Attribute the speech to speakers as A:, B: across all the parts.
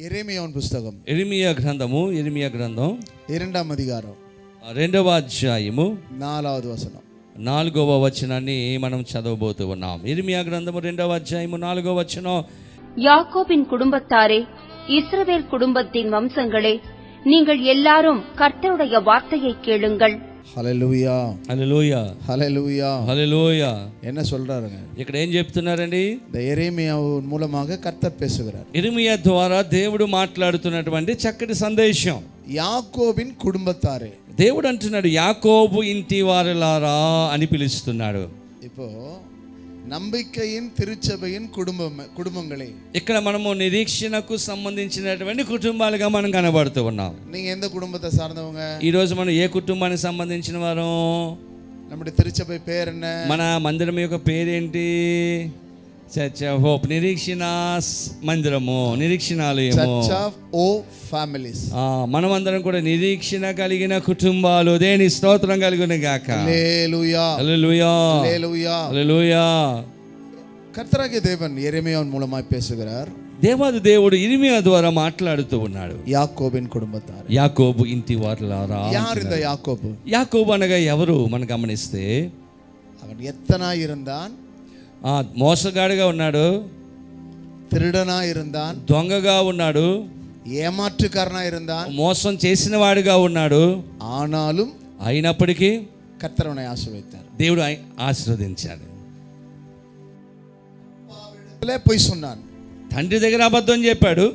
A: యెరెమీయా గ్రంథము
B: 2వ అధికారం
A: 2వ అధ్యాయము
B: 4వ వచనం
A: 4వ వచనాన్ని మనం చదవబోతూ ఉన్నాం. యెరెమీయా గ్రంథము 2వ అధ్యాయము 4వ వచనం.
C: யாக்கோபின் குடும்பத்தாரே, இஸ்ரவேல் குடும்பத்தின் வம்சங்களே, நீங்கள் எல்லாரும் கர்த்தருடைய வார்த்தையை கேளுங்கள்.
B: హల్లెలూయా
A: హల్లెలూయా
B: హల్లెలూయా
A: హల్లెలూయా.
B: என்ன சொல்றாருங்க?
A: ఇక్కడ ఏం చెప్తున్నారండి?
B: యెరెమీయా మూలமாக కర్తర్ பேசுகிறார்.
A: యెరెమీయా ద్వారా దేవుడు మాట్లాడుతున్నటువంటి చక్కటి సందేశం.
B: యాకోబిన్ కుటుంబத்தாரே,
A: దేవుడు అంటున్నాడు యాకోబు ఇంటి వారలారా అని పిలుస్తున్నాడు.
B: இப்போ நம்பிக்கையின் திருச்சபையின் குடும்பங்களே,
A: ఇక్కడ మనము నిరీక్షణకు సంబంధించినటువంటి కుటుంబాలుగా మనం కనబడుతూ ఉన్నాం.
B: நீங்க எந்த குடும்பத்தை சார்ந்தவங்க?
A: ఈ రోజు మనం ఏ కుటుంబానికి సంబంధించిన వారు?
B: நம்முடைய திருச்சபை పేరు என்ன?
A: మన మందిరం యొక్క పేరేంటి? చర్చ్ ఆఫ్ హోప్, నిరీక్షణ మందిరము, నిరీక్షణాలయము,
B: చర్చ్ ఆఫ్ హోప్ ఫ్యామిలీస్.
A: మనమందరం కూడా నిరీక్షణ కలిగిన కుటుంబాలు. దేని స్తోత్రం కలుగును గాక.
B: హల్లెలూయా
A: హల్లెలూయా
B: హల్లెలూయా
A: హల్లెలూయా.
B: கர்த்தராகிய தேவன் యెరెమీయా மூலமாய் பேசுகிறார்.
A: దేవాది దేవుడు యెరెమీయా ద్వారా మాట్లాడుతూ ఉన్నాడు.
B: యాకోబిన్ కుటుంబத்தாரே,
A: యాకోబు ఇంటి వారలారా.
B: யார் இந்த యాకోబు?
A: యాకోబు అనగా ఎవరు మనం గమనిస్తే,
B: அவன் எத்தனாய் இருந்தான்?
A: మోసగాడిగా ఉన్నాడు,
B: తిరుడనా இருந்தான்,
A: దొంగగా ఉన్నాడు,
B: ఏమాற்றுకారనా இருந்தான்,
A: మోసం చేసిన వాడిగా ఉన్నాడు.
B: ఆనాலும்
A: అయినప్పటికీ
B: కర్తర్ அவனை ஆசீர்வதித்தார்.
A: దేవుడు ఆశీర్వదించాడు.
B: పోయి சொன்னான்,
A: తండ్రి దగ్గర అబద్ధం చెప్పాడు.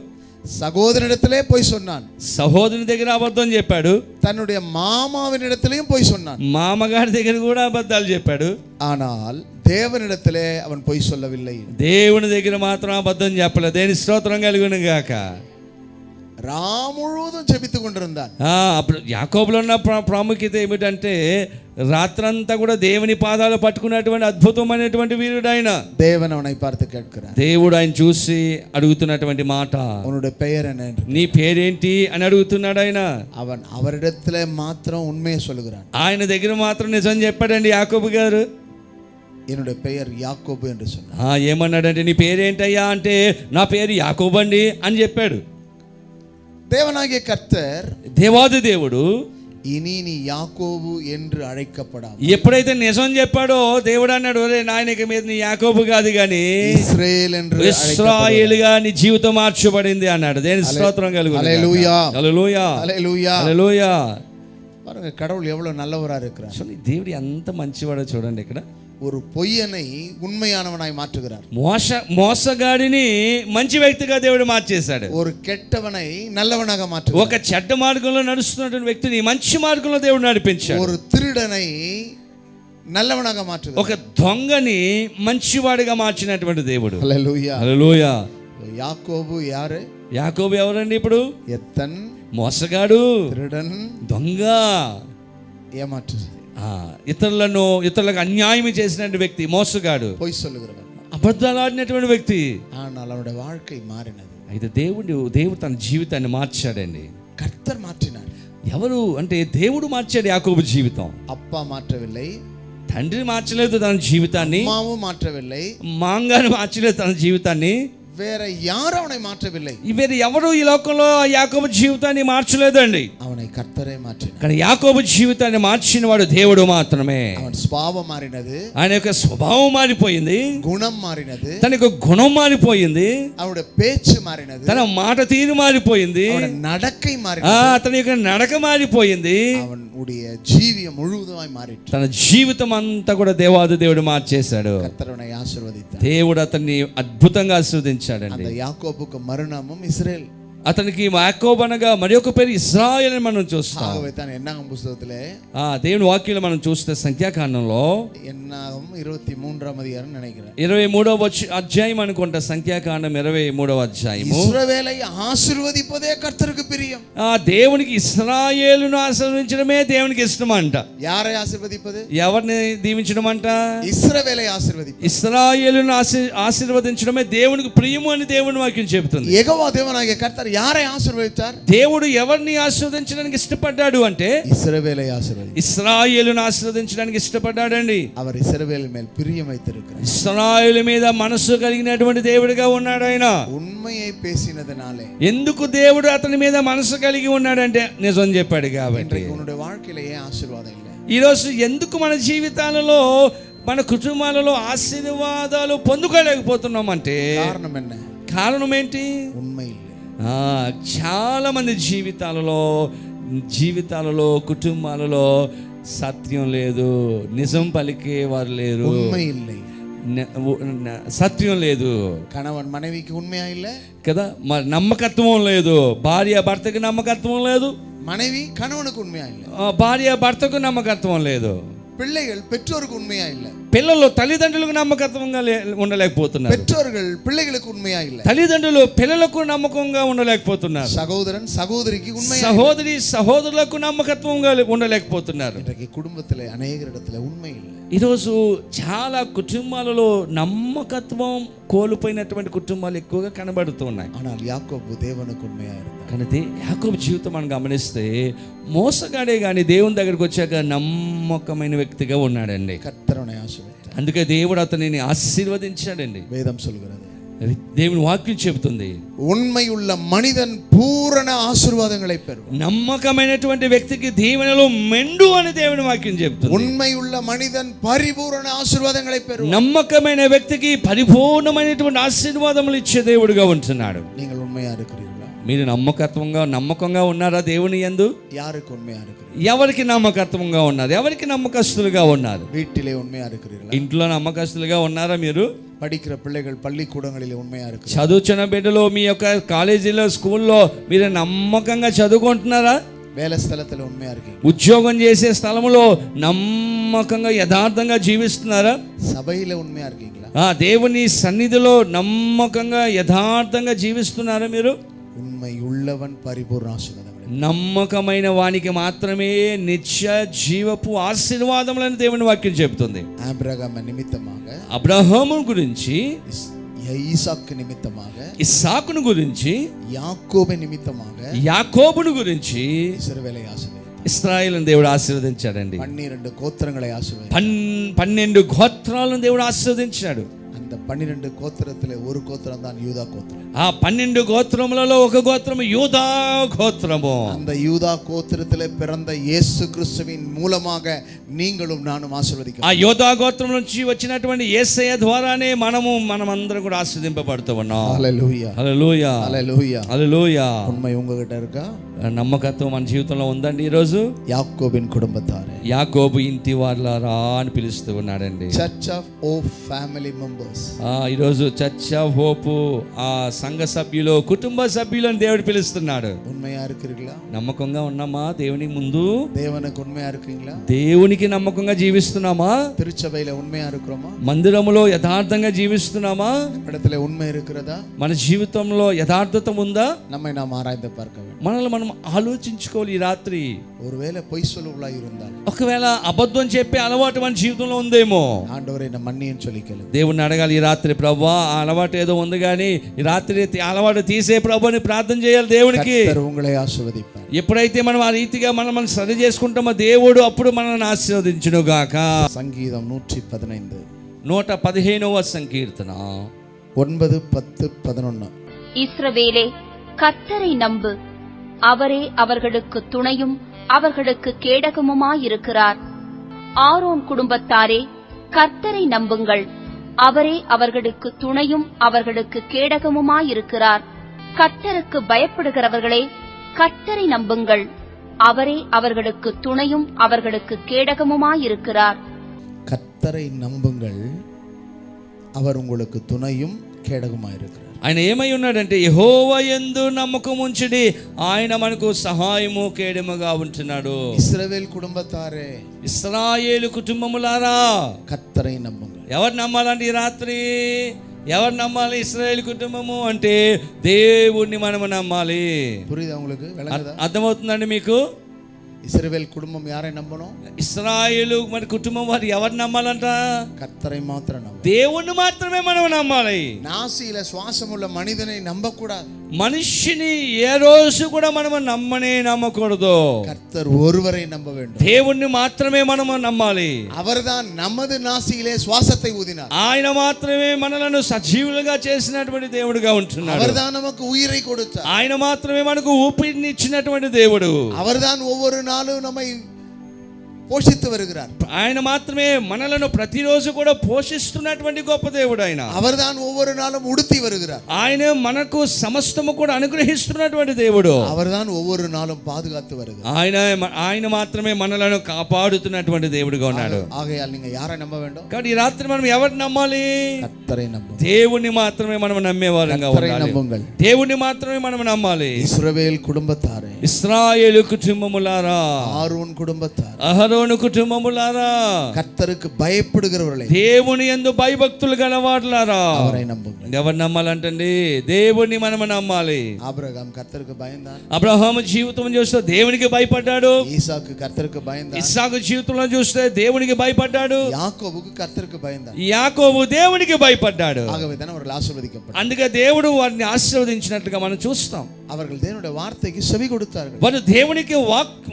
B: సహోదరునిడத்திலே పోయి சொன்னான்,
A: సహోదరుని దగ్గర అబద్ధం చెప్పాడు.
B: తన్నుடைய మామావినిడத்திலேயும் పోయి சொன்னான்,
A: మామగారి దగ్గర కూడా అబద్ధాలు చెప్పాడు.
B: ஆனால் தேவனிடத்திலே அவன் பொய் சொல்லவில்லை.
A: దేవుని దగ్గర మాత్రం అబద్ధం చెప్పలేదు. దేని స్తోత్రం కలుగును గాక.
B: రాముழுதும் జెబితూ கொண்டிருந்தான்.
A: అప్పుడు యాకోబులో ఉన్న ప్రాముఖ్యత ఏమిటంటే, రాత్రంతా కూడా దేవుని పాదాలు పట్టుకున్నటువంటి అద్భుతమైనటువంటి వీరుడు ఆయన.
B: தேவன் அவனை பார்த்து கேட்கிறார்.
A: దేవుడు ఆయన చూసి అడుగుతున్నటువంటి మాట,
B: உன்னுடைய பெயர் என்ன?
A: నీ పేరేంటి అని అడుగుతున్నాడు ఆయన.
B: அவன் அவரிடத்திலே மாத்திரம் உண்மையை சொல்லுகிறான்.
A: ఆయన దగ్గర మాత్రం నిజం చెప్పాడండి యాకోబు గారు.
B: என்னுடைய பெயர் యాకోబు என்று சொன்னான்.
A: ఏమన్నాడంటే, నీ పేరేంటయ్యా అంటే, నా పేరు యాకోబు అండి అని చెప్పాడు.
B: தேவனாகிய கர்த்தர்,
A: దేవాది దేవుడు,
B: ఇని నీ యాకోబు என்று అழைக்கப்பడాలి.
A: ఎప్పుడైతే నిజం చెప్పాడో దేవుడు అన్నాడు, ఒరే నాయనక మీద నీ యాకోబు కాదు గాని
B: ఇశ్రాయేల్ என்று
A: ఇశ్రాయేలుగా నీ జీవితం మార్చబడింది అన్నాడు. దేని స్తోత్రం కలుగును.
B: హల్లెలూయా
A: హల్లెలూయా
B: హల్లెలూయా
A: హల్లెలూయా.
B: பாருங்க, கடவுள் எவ்வளவு நல்லவரா இருக்கிறார்.
A: దేవుడు ఎంత మంచివాడో చూడండి. ఇక్కడ
B: ஒரு பொய்யனை உண்மையானவனாய் மாற்றுகிறார்.
A: మోసగాడిని మంచి వ్యక్తిగా దేవుడు మార్చేశాడు.
B: ஒரு கெட்டவனை நல்லவனாக மாற்றுகிறார்.
A: ఒక చెడ్డ మార్గంలో నడుస్తున్నటువంటి వ్యక్తిని మంచి మార్గంలో దేవుడు నడిపించాడు.
B: ஒரு திருடனை நல்லவனாக மாற்றுகிறார்.
A: ఒక దొంగని మంచివాడిగా మార్చినటువంటి దేవుడు.
B: హల్లెలూయా
A: హల్లెలూయా.
B: యాకోబు యారు?
A: యాకోబు ఎవరండి? ఇప్పుడు
B: ఎత్తన్,
A: మోసగాడు,
B: తిరుడన్,
A: దొంగ,
B: ఏమాట్టు,
A: ఇతరులకు అన్యాయం చేసిన వ్యక్తి, మోసగాడు,
B: పొய் சொல்லுகிறவன்,
A: అబద్ధాలు ఆడినటువంటి వ్యక్తి.
B: ஆனால் அவனுடைய வாழ்க்கை మారినది.
A: అయితే దేవుడు తన జీవితాన్ని మార్చాడండి.
B: కర్తర్ మార్చినాడు.
A: ఎవరు అంటే దేవుడు మార్చాడు యాకోబు జీవితం.
B: అప్పా మార్చవిల్లై,
A: తండ్రి మార్చలేదు తన జీవితాన్ని,
B: అమ్మావు మార్చవిల్లై,
A: మాంగారు మార్చలేదు తన జీవితాన్ని,
B: వేరే యారు అవனை మార్చవిల్లై.
A: వేరే ఎవరు ఈ లోకంలో యాకోబు జీవితాన్ని మార్చలేదండి.
B: అవனை కర్తరే మార్చినాడు.
A: కానీ యాకోబు జీవితాన్ని మార్చిన వాడు దేవుడు మాత్రమే.
B: అవన్ స్వభావం మారినది,
A: ఆయన యొక్క స్వభావం మారిపోయింది,
B: గుణం మారినది,
A: తన యొక్క గుణం మారిపోయింది,
B: அவனுடைய பேச்சு மாறினது,
A: తన మాట తీరు మారిపోయింది,
B: அவனுடைய நடக்கை மாறினது,
A: తన యొక్క నడక మారిపోయింది,
B: அவனுடைய జీవితం முழுவதுமாய் மாறிற்று.
A: తన జీవితం అంతా కూడా దేవాది దేవుడు మార్చేశాడు.
B: కర్తర్ அவனை ఆశీర్వదించాడు.
A: దేవుడు అతన్ని అద్భుతంగా ఆశీర్వదించాడండి.
B: அந்த యాకోబుకు మరునామం ఇశ్రాయేల్.
A: అతనికి యాకోబు అనగా మరి ఒక పేరు ఇశ్రాయేల్ అని మనం చూస్తాం.
B: ఆగவே తన ఎన్నాగం పుస్తకத்திலே
A: దేవుని వాక్యంలో మనం చూస్తే సంఖ్యాకాండంలో
B: ఎన్నాగం 23వ అధికారం నిனைக்கிறேன்,
A: 23వ అధ్యాయం అనుకుంటా. సంఖ్యాకాండం 23వ అధ్యాయము.
B: ఇశ్రాయేలై ఆశీర్వదింపదే కర్తருக்கு ప్రియం.
A: దేవునికి ఇశ్రాయేలును ఆశీర్వదించడమే దేవునికి ఇష్టం అంట.
B: యాரை ఆశీర్వదింపదే?
A: ఎవరిని దీవించడం అంట?
B: ఇశ్రాయేలై ఆశీర్వదింప.
A: ఇశ్రాయేలును ఆశీర్వదించడమే దేవునికి ప్రియము అని దేవుని వాక్యం చెబుతుంది.
B: యెహోవా దేవునాగియ కర్తర్ கர்த்தர் யாரை ஆசீர்வதித்தார்?
A: దేవుడు ఎవరిని ఆశీర్వదించడానికి ఇష్టపడ్డాడు అంటే
B: இஸ்ரவேலை ஆசீர்வதித்தார்.
A: ఇశ్రాయేలును ఆశీర్వదించడానికి ఇష్టపడ్డాడండి.
B: அவர் இஸ்ரவேல் மேல் பிரியம் வைத்திருக்கிறார்.
A: ఇశ్రాయేలు మీద మనసు కలిగినటువంటి దేవుడిగా ఉన్నాడు ఆయన.
B: உண்மையை பேசினதனாலே.
A: ఎందుకు దేవుడు అతని మీద మనసు కలిగి ఉన్నాడంటే నిజం చెప్పాడు కాబట్టి.
B: இன்றைக்கு உன்னுடைய வாழ்க்கையில ஏன் ஆசீர்வாதம் இல்லை?
A: ఈరోజు ఎందుకు మన జీవితాలలో మన కుటుంబాలలో ఆశీర్వాదాలు పొందుకోలేకపోతున్నామంటే
B: కారణం என்ன?
A: కారణం ఏంటి?
B: ఉన్మై இல்லை.
A: చాలా మంది జీవితాలలో కుటుంబాలలో సత్యం లేదు, నిజం పలికేవారు లేరు,
B: ఉన్మై இல்லை,
A: సత్యం లేదు.
B: కణవన్ మనవికి ఉన్మయా இல்லை
A: కదా, మరి నమ్మకత్వం లేదు. భార్య భర్తకి నమ్మకత్వం లేదు,
B: మనవి కణవనుకు ఉన్మయా இல்லை,
A: భార్య భర్తకు నమ్మకత్వం లేదు,
B: పిల్లలు పెற்றோருக்கு ఉన్మయా இல்லை,
A: పిల్లలు తల్లిదండ్రులకు నమ్మకత్వంగా ఉండలేకపోతున్నారు,
B: పెற்றோர்கள் పిల్లలకు ఉన్మయా இல்லை,
A: తల్లిదండ్రులు పిల్లలకు నమ్మకంగా ఉండలేకపోతున్నారు,
B: సహోదరన్ సహోదరికి ఉన్మయా,
A: సహోదరి సహోదరులకు నమ్మకత్వంగా ఉండలేకపోతున్నారు.
B: இன்றைக்கு குடும்பத்திலே அநேக இடத்துல உண்மை இல்லை.
A: ఈరోజు చాలా కుటుంబాలలో నమ్మకత్వం కోల్పోయినటువంటి కుటుంబాలు ఎక్కువగా కనబడుతున్నాయి.
B: ஆனால் యాకోబు దేవునికి ఉన్మయా இருந்தார்.
A: కానీ యాకోబు జీవితం మనం గమనిస్తే మోసగాడే కానీ దేవుని దగ్గరికి వచ్చాక నమ్మకమైన వ్యక్తిగా ఉన్నాడండి.
B: కర్తరుని ఆశీర్వదించాడు.
A: అందుకే దేవుడు అతనిని ఆశీర్వదించాడండి.
B: వేదం சொல்கிறது,
A: దేవుని వాక్యం చెబుతుంది,
B: உண்மையுள்ள மனிதன் பூரண ஆசீர்வாதங்களை பெறுவான்.
A: నమ్మకమైనటువంటి వ్యక్తికి దీవెనలు మెండు అని దేవుని వాక్యం చెబుతుంది.
B: உண்மையுள்ள மனிதன் பரிபூரண ஆசீர்வாதங்களை பெறுவான்.
A: నమ్మకమైన వ్యక్తికి పరిపూర్ణమైనటువంటి ఆశీర్వాదములు ఇచ్చే దేవుడిగా ఉంటున్నాడు.
B: நீங்கள் உண்மையா இருக்கிறீர்களா?
A: మీరు నమ్మకంగా ఉన్నారా దేవుని యందు?
B: யாருக்கு உண்மையா இருக்கிறீர்கள்?
A: ఎవరికి నమ్మకత్వంగా ఉన్నారు? ఎవరికి నమ్మకస్తులుగా ఉన్నారు?
B: வீட்டிலே உண்மையா இருக்கிறீர்களா?
A: ఇంట్లో నమ్మకస్తులుగా ఉన్నారా? మీరు
B: படிக்கிற பிள்ளைகள் பள்ளிக்கூடங்களிலே உண்மையா இருக்கிறீர்களா?
A: చదువుచున్న బిడ్డలు మీ యొక్క కాలేజీలో స్కూల్లో మీరు నమ్మకంగా చదువుకుంటున్నారా?
B: వేల స్థలத்துல ఉண்மையா இருக்கீங்க?
A: ఉద్యోగం చేసే స్థలంలో నమ్మకంగా యథార్థంగా జీవిస్తున్నారా?
B: సభలో ఉண்மையா இருக்கீங்களா?
A: దేవుని సన్నిధిలో నమ్మకంగా యథార్థంగా జీవిస్తున్నారా మీరు?
B: ఉண்மை உள்ளவன் பரிபூர்ண ஆசீர்வாதங்களை.
A: నమ్మకమైన వానికి మాత్రమే నిత్య జీవపు ఆశీర్వాదములని దేవుని వాక్యం చెబుతుంది.
B: అబ్రహాము నిమిత్తமாக,
A: అబ్రహాము గురించి,
B: ఈసాకు నిమిత్తமாக,
A: ఇస్సాకును గురించి,
B: యాకోబు నిమిత్తமாக,
A: యాకోబును గురించి
B: ఇశ్రాయేలుని ఆశీర్వదించాడు.
A: ఇశ్రాయేలును దేవుడు ఆశీర్వదించాడండి.
B: 12 గోత్రங்களை ఆశీర్వదించాడు.
A: 12 గోత్రాలను దేవుడు ఆశీర్వదించాడు.
B: அந்த 12 கோத்திரத்திலே ஒரு கோத்திரம் தான் யூதா கோத்திரம்.
A: ఆ 12 గోత్రములలో ఒక గోత్రము యూదా గోత్రము.
B: அந்த யூதா கோத்திரத்திலே பிறந்த இயேசு கிறிஸ்துவின் மூலமாக நீங்களும் நானும் ஆசீர்வதிக்கப்பட்டோம்.
A: ఆ యూదా గోత్రం నుంచి వచ్చినటువంటి యేసయ్య ద్వారానే మనమందరం కూడా ఆశీర్వదింపబడుతూ ఉన్నాం.
B: హల్లెలూయా,
A: హల్లెలూయా,
B: హల్లెలూయా,
A: హల్లెలూయా.
B: ఉన్మై ఉంగగిட்ட இருக்கா?
A: నమ్మకత్వం మన జీవితంలో ఉందండి. ఈరోజు
B: యాకోబిన్ కుటుంబத்தாரே,
A: యాకోబు ఇంటి వారలారా అని పిలుస్తూ ఉన్నాడండి.
B: Church of hope family members.
A: ఈరోజు చర్చ్ ఆఫ్ హోప్ ఆ సంఘ సభ్యులు, కుటుంబ సభ్యులు అని దేవుడు పిలుస్తున్నాడు.
B: ఉన్మయా இருக்கிறீர்களா?
A: నమ్మకంగా ఉన్నామా దేవుని ముందు?
B: దేవునికి ఉన్మయా இருக்கிறீங்களா?
A: దేవునికి నమ్మకంగా జీవిస్తున్నామా?
B: తిరుచబైలో ఉన్మయా இருக்கிறோமா?
A: మందిరములో యథార్థంగా జీవిస్తున్నామా?
B: இடத்துல உண்மை இருக்கிறதா?
A: మన జీవితంలో యథార్థత ఉందా?
B: நம்மை நாம் ஆராய்ந்து பார்க்க வேண்டும்.
A: మనల్ని మనం ఆలోచించుకోవాలి. ఈ రాత్రి
B: ஒருவேளை பொய் சொல்லுவளாய் இருந்தால்,
A: ఒకవేళ అబద్ధం చెప్పే అలవాటు మన జీవితంలో ఉందేమో,
B: ஆண்டவரே நான் மன்னியும் சொல்லி கேளு.
A: దేవుణ్ణి అడగాలి ఈ రాత్రి, ప్రభువా ఆ అలవాటు ఏదో ఉంది కానీ ఈ రాత్రి అలవాటు తీసే ప్రభు అని ప్రార్థన చేయాలి దేవునికి.
B: కర్తర్ உங்களை ఆశీర్వదింపారు.
A: ఎప్పుడైతే మనం ఆ రీతిగా మనం సరి చేసుకుంటామో దేవుడు అప్పుడు మనల్ని ఆశీర్వదించును గాక.
B: సంగీతం 115
A: 115వ సంకీర్తన
B: 9, 10, 11.
C: இஸ்ரவேலே, கர்த்தரை நம்பு, அவரே அவர்களுக்கு துணையும் அவர்களுக்கு கேடகமுமாயிருக்கிறார். ஆரோன் குடும்பத்தாரே, கர்த்தரை நம்புங்கள், அவரே அவர்களுக்கு துணையும் அவர்களுக்கு கேடகமுமாயிருக்கிறார். கர்த்தருக்கு பயப்படுகிறவர்களே, கர்த்தரை நம்புங்கள், அவரே அவர்களுக்கு துணையும் அவர்களுக்கு கேடகமுமாயிருக்கிறார்.
B: கர்த்தரை நம்புங்கள், அவர் உங்களுக்கு துணையும் கேடகமாயிருக்கிறார்.
A: ఆయన ఏమై ఉన్నాడంటే యెహోవా యందు నమ్మకం ఉంచుడి, ఆయన మనకు సహాయము కేడముగా ఉంటున్నాడు.
B: ఇశ్రాయేల్ కుటుంబతారే,
A: ఇశ్రాయేలు కుటుంబములారా,
B: కర్తரை నమ్ముங்கள்.
A: ఎవరు నమ్మాలంటే ఈ రాత్రి ఎవరు నమ్మాలి? ఇశ్రాయేలు కుటుంబము అంటే దేవుణ్ణి మనము నమ్మాలి.
B: పురిదా உங்களுக்கு?
A: అర్థమవుతుందండి మీకు?
B: இஸ்ரவேல் குடும்பம் யாரை நம்பணும்?
A: ఇశ్రాయేలు మరి కుటుంబం వారు ఎవరు నమ్మాలంట?
B: கர்த்தரை மாத்திரம் நம்ப.
A: దేవుణ్ణి మాత్రమే మనం నమ్మాలి.
B: நாசியில சுவாசம் உள்ள மனிதனை நம்ப கூடாது.
A: మనిషిని ఏ రోజు కూడా మనం నమ్మకూడదు.
B: கர்த்தர் ஒருவரை நம்ப வேண்டும்.
A: దేవుణ్ణి మాత్రమే మనం నమ్మాలి.
B: அவர்தான் நமது நாசியிலே சுவாசத்தை ஊதினார்.
A: ఆయన మాత్రమే మనలను సజీవులుగా చేసినటువంటి దేవుడుగా ఉంటున్నాడు.
B: அவர்தான் நமக்கு உயிரை கொடுத்தார்.
A: ఆయన మాత్రమే మనకు ఊపిరిని ఇచ్చినటువంటి దేవుడు.
B: அவர்தான் ஒவ்வொரு நாளும் நம்மை పోషిస్తూ வருகிறார்.
A: ఆయన మాత్రమే మనలను ప్రతిరోజు కూడా పోషిస్తున్నటువంటి గొప్ప దేవుడు ఆయన.
B: அவர்தான் ஒவ்வொரு நாளும் உடுத்தி வருகிறார்.
A: ఆయన మనకు సమస్తము కూడా అనుగ్రహిస్తున్నటువంటి దేవుడు.
B: அவர்தான் ஒவ்வொரு நாளும் பாதுகாத்து வருகிறார்.
A: ఆయన మాత్రమే మనలను కాపాడుతున్నటువంటి దేవుడుగా ఉన్నాడు.
B: ஆகையால் நீங்க யாரை நம்ப வேண்டும்?
A: కాబట్టి ఈ రాత్రి మనం ఎవరిని నమ్మాలి?
B: கர்த்தரை நம்புங்கள்.
A: దేవుణ్ణి మాత్రమే మనం నమ్మేవారంగా ఉండాలి.
B: நம்புங்கள்.
A: దేవుణ్ణి మాత్రమే మనం నమ్మాలి.
B: இஸ்ரவேல் குடும்பத்தாரே,
A: ఇశ్రాయేలు కుటుంబములారా,
B: ஆரோன் குடும்பத்தார்,
A: అహరోను కుటుంబములారా,
B: கர்த்தருக்கு பயப்படுகிறவர்களே,
A: దేవుని యందు భయభక్తులు గలవారులారా,
B: அவரை நம்புங்கள்.
A: ఎవరు నమ్మాలంటండి? దేవుణ్ణి మనం నమ్మాలి.
B: ஆபிரகாம் கர்த்தருக்கு பயந்தான்.
A: అబ్రహాము జీవితం చూస్తే దేవునికి భయపడ్డాడు.
B: ஈசாக்கு கர்த்தருக்கு பயந்தான்.
A: ఇస్సాకు జీవితంలో చూస్తే దేవునికి భయపడ్డాడు.
B: யாக்கோபுக்கு கர்த்தருக்கு பயந்தான்.
A: యాకోబు దేవునికి భయపడ్డాడు.
B: ஆகவே தான் அவர்கள் ஆசீர்வதிக்கப்பட்டார்கள்.
A: అందుకే దేవుడు వారిని ఆశీర్వదించినట్లుగా మనం చూస్తాం.
B: அவர்கள் தேவனுடைய வார்த்தைக்கு செவி கொடுத்தார்கள்.
A: వారు దేవునికి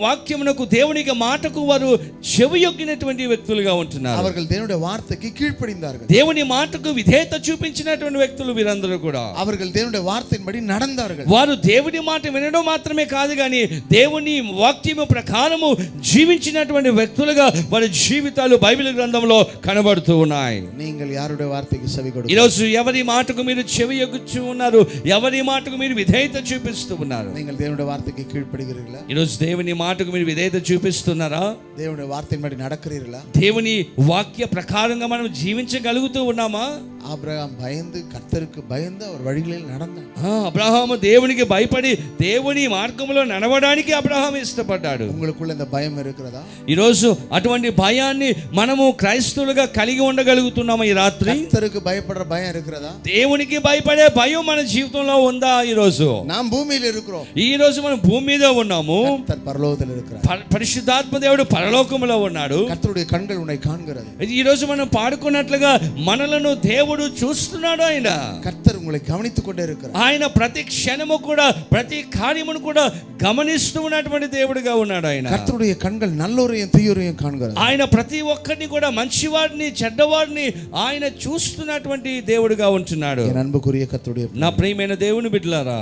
A: వాక్యమునకు, దేవునికి మాటకు వారు చెవియొగ్గినటువంటి వ్యక్తులుగా ఉంటున్నారు.
B: அவர்கள் தேவனுடைய வார்த்தைக்கு கீழ்ப்படிந்தார்கள்.
A: దేవుని మాటకు విధేయత చూపించినటువంటి వ్యక్తులు వీరందరూ కూడా.
B: அவர்கள் தேவனுடைய வார்த்தையின்படி நடந்தார்கள்.
A: వారు దేవుని మాట వినడం మాత్రమే కాదు కానీ దేవుని వాక్యము ప్రకారము జీవించినటువంటి వ్యక్తులుగా వారి జీవితాలు బైబిల్ గ్రంథంలో కనబడుతూ ఉన్నాయి.
B: நீங்கள் யாருடைய வார்த்தைக்கு செவி கொடுக்கிறீர்கள்?
A: ఈరోజు ఎవరి మాటకు మీరు చెవియొగ్గుచూ ఉన్నారు? ఎవరి మాటకు మీరు విధేయత చూపిస్తూ ఉన్నారు?
B: நீங்கள் தேவனுடைய வார்த்தைக்கு கீழ்ப்படிகிறீர்களா?
A: ఈరోజు దేవుని మాటకు మీరు విధేయత చూపిస్తున్నారా?
B: தேவனுடைய வார்த்தையின்படி நடக்கிறீர்களா?
A: దేవుని వాక్య ప్రకారంగా మనం జీవించగలుగుతూ ఉన్నామా?
B: ஆபிரகாம் பயந்து, கர்த்தருக்கு பயந்து அவர் வழிகளில் நடந்தான்.
A: అబ్రహాము దేవునికి భయపడి దేవుని మార్గంలో నడవడానికి అబ్రహాము ఇష్టపడ్డాడు.
B: உங்களுக்குள்ள இந்த பயம் இருக்கிறதா?
A: ఈరోజు అటువంటి భయాన్ని మనము క్రైస్తవులుగా కలిగి ఉండగలుగుతున్నామా? ఈ రాత్రి
B: கர்த்தருக்கு பயப்படுற பயம் இருக்கிறதா?
A: దేవునికి భయపడే భయం మన జీవితంలో ఉందా? ఈరోజు
B: நாம் பூமியில் இருக்கிறோம்.
A: ఈ రోజు మనం భూమి మీద ఉన్నాము.
B: கர்த்தர் பரலோகத்தில் இருக்கிறார்.
A: పరిశుద్ధాత్మ దేవుడు పరలోకములో ఉన్నాడు.
B: கர்த்தருடைய கண்கள் உன்னை காண்கிறது.
A: ఈ రోజు మనం పాడుకున్నట్లుగా మనలను దేవుడు చూస్తున్నాడు. ఆయన
B: கர்த்தர் உங்களை கவனித்துக் கொண்டே இருக்கிறார்.
A: ఆయన ప్రతి క్షణము కూడా, ప్రతి కార్యమును కూడా గమనిస్తూ ఉన్నటువంటి దేవుడిగా ఉన్నాడు. ఆయన
B: கர்த்தருடைய கண்கள் நல்லோரையும் தீயோரையும் காண்கிறது.
A: ఆయన ప్రతి ఒక్కరిని కూడా, మంచివాడిని చెడ్డవాడిని ఆయన చూస్తున్నటువంటి దేవుడిగా ఉంటున్నాడు.
B: என் அன்புக்குரிய கர்த்தருடைய
A: నా ప్రియమైన దేవుని బిడ్డలారా,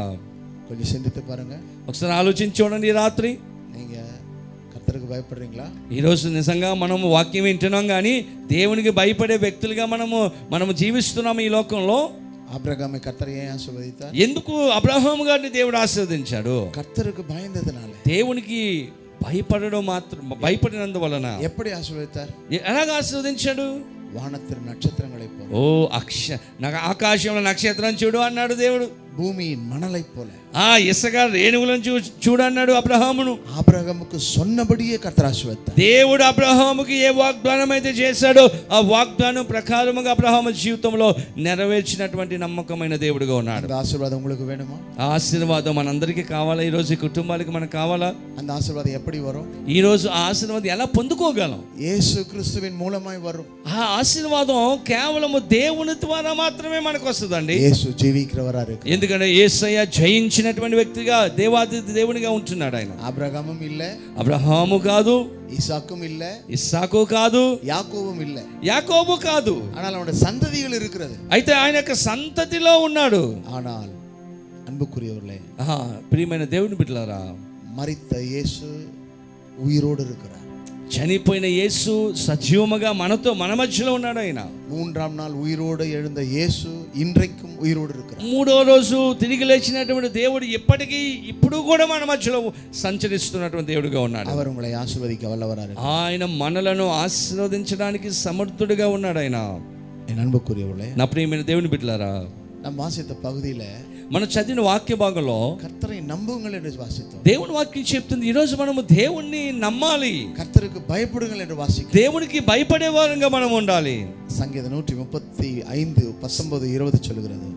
B: கொஞ்சம் சிந்தித்து பாருங்க.
A: ఒకసారి ఆలోచించి చూడండి. ఈ రాత్రి
B: நீங்க கர்த்தருக்கு பயப்படுறீங்களா?
A: ఈరోజు నిజంగా మనము వాక్యం వింటున్నాం కానీ దేవునికి భయపడే వ్యక్తులుగా మనము జీవిస్తున్నాము ఈ లోకంలో.
B: ஆபிரகாமை கர்த்தர் ஏன் ஆசீர்வதித்தார்?
A: ఎందుకు అబ్రహాము గారిని దేవుడు ఆశీర్వదించాడు?
B: கர்த்தருக்கு பயந்ததனால.
A: దేవునికి భయపడడం మాత్రం, భయపడినందువలన.
B: எப்படி ஆசீர்வதித்தார்?
A: ఎలాగ ఆశీర్వదించాడు?
B: வானத்தின் நட்சத்திரங்களை போல.
A: ఆకాశంలో నక్షత్రం చూడు అన్నాడు దేవుడు.
B: பூமியின் மணலை போல.
A: ఇసుక రేణువులను చూడన్నాడు అబ్రహామును.
B: ఆబ్రహాముకు సొన్నబడియే కర్తర్ ఆశీర్వదించాడు.
A: దేవుడు అబ్రహాముకి ఏ వాగ్దానం అయితే చేశాడో ఆ వాగ్దానం ప్రకారముగా అబ్రహాము జీవితంలో నెరవేర్చినటువంటి నమ్మకమైన దేవుడుగా ఉన్నాడు.
B: அந்த ஆசீர்வாதம் உங்களுக்கு வேணுமா?
A: ఆ ఆశీర్వాదం మనందరికీ కావాలా? ఈ రోజు కుటుంబాలకు మనకు కావాలా?
B: அந்த ஆசீர்வாதம் எப்படி வரும்?
A: ఈ రోజు ఆ ఆశీర్వాదం ఎలా పొందుకోగలం?
B: యేసు క్రీస్తువిన్ మూలమై వரும்.
A: ఆ ఆశీర్వాదం కేవలము దేవుని ద్వారా మాత్రమే మనకు వస్తుందండి.
B: యేసు జీవిக்கிறவரா இருக்கு.
A: ఎందుకంటే యేసయ్య జయించినటువంటి వ్యక్తిగా, దేవాది దేవునిగా ఉంటున్నాడు ఆయన.
B: ఆబ్రహాము இல்ல,
A: అబ్రహాము కాదు,
B: ஈசாக்கும் இல்ல,
A: ఇస్సాకు కాదు,
B: యాకోబుం இல்ல,
A: యాకోబు కాదు.
B: ஆனால் அவருடைய சந்ததிகள் இருக்கிறது.
A: అయితే ఆయన యొక్క సంతతిలో ఉన్నాడు.
B: ஆனால் அன்புக்குரியவர்களே,
A: ప్రియమైన దేవుని బిడ్డలారా,
B: மரித்த இயேசு உயிரோடு இருக்கிறார்.
A: చనిపోయిన యేసు సజీవముగా మన మధ్యలో ఉన్నాడు. ఆయన
B: மூன்றாம் நாள் உயிரோடு எழுந்த இயேசு இன்றைக்கும் உயிரோடு இருக்கிறார்.
A: మూడో రోజు తిరిగి లేచినటువంటి దేవుడు ఇప్పటికీ ఇప్పుడు కూడా మన మధ్యలో సంచరిస్తున్నటువంటి దేవుడుగా ఉన్నాడు.
B: அவர் உங்களை ஆசீர்வதிக்க வல்லவராக இருக்கிறார்.
A: ఆయన మనలను ఆశీర్వదించడానికి సమర్థుడిగా ఉన్నాడు. ఆయన
B: என் அன்புக்குரியவர்களே,
A: నా ప్రియమైన దేవుని బిడ్డలారా,
B: நாம் வாசித்த பகுதியில
A: మనం చదివిన వాక్య భాగంలో
B: கர்த்தரை நம்புங்கள் என்று வாசித்தோம்.
A: దేవుని వాక్యం చెప్తుంది ఈరోజు మనము దేవుణ్ణి నమ్మాలి,
B: கர்த்தருக்கு பயப்படுங்கள் என்று வாசிக்கிறோம்.
A: దేవునికి భయపడే వారంగా మనం ఉండాలి.
B: సంగీతం 135 19 20 சொல்கிறது.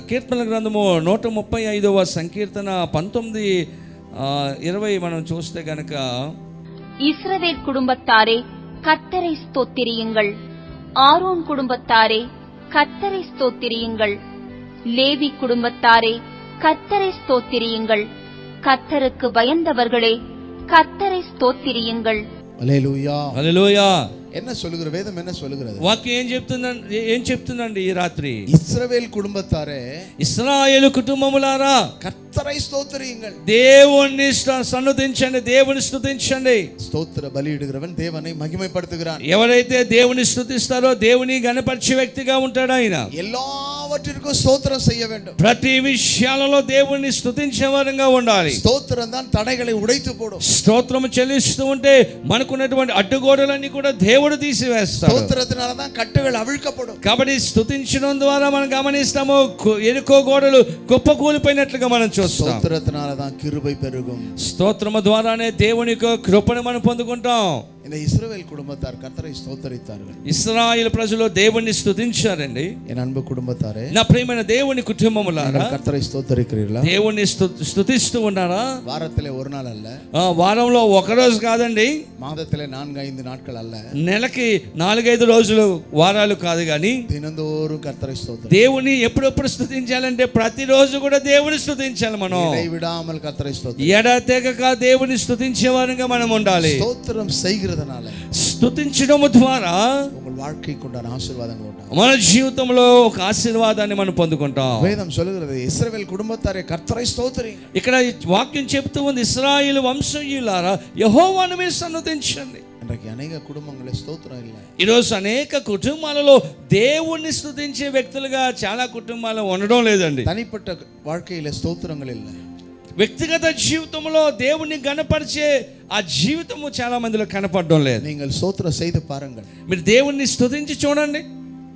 A: కీర్తనల గ్రంథము 135వ సంకీర్తన 19 20 మనం చూస్తే గనక
C: இஸ்ரவேல் குடும்பத்தாரே கர்த்தரை ஸ்தோத்திரியுங்கள். ஆரோன் குடும்பத்தாரே கர்த்தரை ஸ்தோத்திரியுங்கள். லேவி குடும்பத்தாரே கர்த்தரை ஸ்தோத்திரியுங்கள். கர்த்தருக்கு பயந்தவர்களே கர்த்தரை ஸ்தோத்திரியுங்கள்.
B: அல்லேலூயா.
A: హల్లెలూయా.
B: என்ன சொல்லுகிற வேதம் என்ன சொல்லுகிறது?
A: వాక్యం ఏం చెప్తుందండి ఈ రాత్రి?
B: இஸ்ரவேல் குடும்பத்தாரே
A: ఇశ్రాయేలు కుటుంబములారా
B: கர்த்தரை ஸ்தோத்திரியுங்கள்.
A: దేవుణ్ణి సన్నుతించండి, దేవుని స్తుతించండి.
B: ஸ்தோத்திர பலியிடுகிறவன் தேவனை மகிமைப்படுத்துகிறான்.
A: ఎవరైతే దేవుని స్తుతిస్తారో దేవుని గణపరిచే వ్యక్తిగా ఉంటాడు ఆయన.
B: எல்லாவற்றிற்கும் ஸ்தோத்திரம் செய்ய வேண்டும்.
A: ప్రతి విషయాలలో దేవుణ్ణి స్తుతించే వారంగా ఉండాలి.
B: ஸ்தோத்திரம் தான் தடைகளை உடைத்து போடும்.
A: స్తోత్రము చెల్లిస్తూ ఉంటే మనకున్నటువంటి అడ్డుగోడలన్నీ కూడా దేవుడు తీసివేస్తాడు.
B: ஸ்தோத்திரத்தினால தான் கட்டுகள் அவிழ்க்கப்படும்.
A: కాబట్టి స్తుతించడం ద్వారా మనం గమనిస్తాము ఎరుకో గోడలు కుప్పకూలిపోయినట్లుగా మనం చూస్తాం.
B: ஸ்தோத்திரத்தினால தான் கிருபை பெருகும்.
A: స్తోత్రము ద్వారానే దేవుని యొక్క కృపను మనం పొందుకుంటాం.
B: இந்த இஸ்ரவேல் குடும்பத்தார் கர்த்தரை ஸ்தோத்தரித்தார்கள்.
A: ఇశ్రాయేలు ప్రజలు దేవుణ్ణి స్తుతించారండి.
B: என் அன்பு குடும்பத்தாரே,
A: నా ప్రియమైన దేవుని కుటుంబములారా
B: கர்த்தரை ஸ்தோத்தரிக்கிறீர்களா?
A: దేవుణ్ణి స్తుతిస్తూ ఉన్నారా?
B: வாரத்திலே ஒரு நாள் அல்ல,
A: వారంలో ఒక రోజు కాదండి,
B: மாதத்திலே 4-5 நாட்கள் அல்ல,
A: నెలకి 4-5 రోజులు వారాలు కాదు కానీ
B: தினந்தோறும் கர்த்தரை ஸ்தோத்தரி.
A: దేవుని ఎప్పుడెప్పుడు స్తుతించాలంటే ప్రతిరోజు కూడా దేవుని స్తుతించాలి. మనం
B: இடைவிடாமல் கர்த்தரை ஸ்தோத்தரி.
A: ఎడతెగక దేవుని స్తుతించే వారంగా మనం ఉండాలి.
B: ஸ்தோத்திரம் செய்கிறதுனால
A: స్తుతించడం ద్వారా
B: உங்கள் வாழ்க்கைக்கு உண்டான ஆசீர்வாதங்கள் உண்டாகும்.
A: మన జీవితంలో ఒక ఆశీర్వాదాన్ని మనం పొందుకుంటాం.
B: வேதம் சொல்லுகிறது இஸ்ரவேல் குடும்பத்தாரே கர்த்தரை ஸ்தோத்தரி.
A: ఇక్కడ వాక్యం చెప్తూ ఉంది, ఇశ్రాయేలు వంశీయులారా యెహోవాను మీరు సన్నుతించండి.
B: இன்றைக்கு அநேக குடும்பங்களில் ஸ்தோத்திரம் இல்லை.
A: ఈరోజు అనేక కుటుంబాలలో దేవుణ్ణి స్తుతించే వ్యక్తులుగా చాలా కుటుంబాలు ఉండడం లేదండి.
B: தனிப்பட்ட வாழ்க்கையில ஸ்தோத்திரங்கள் இல்லை.
A: వ్యక్తిగత జీవితంలో దేవుణ్ణి గణపరిచే ఆ జీవితము చాలా మందిలో కనపడడం లేదు.
B: நீங்கள் ஸ்தோத்திரம் செய்து பாருங்கள்.
A: మీరు దేవుణ్ణి స్తుతించి చూడండి,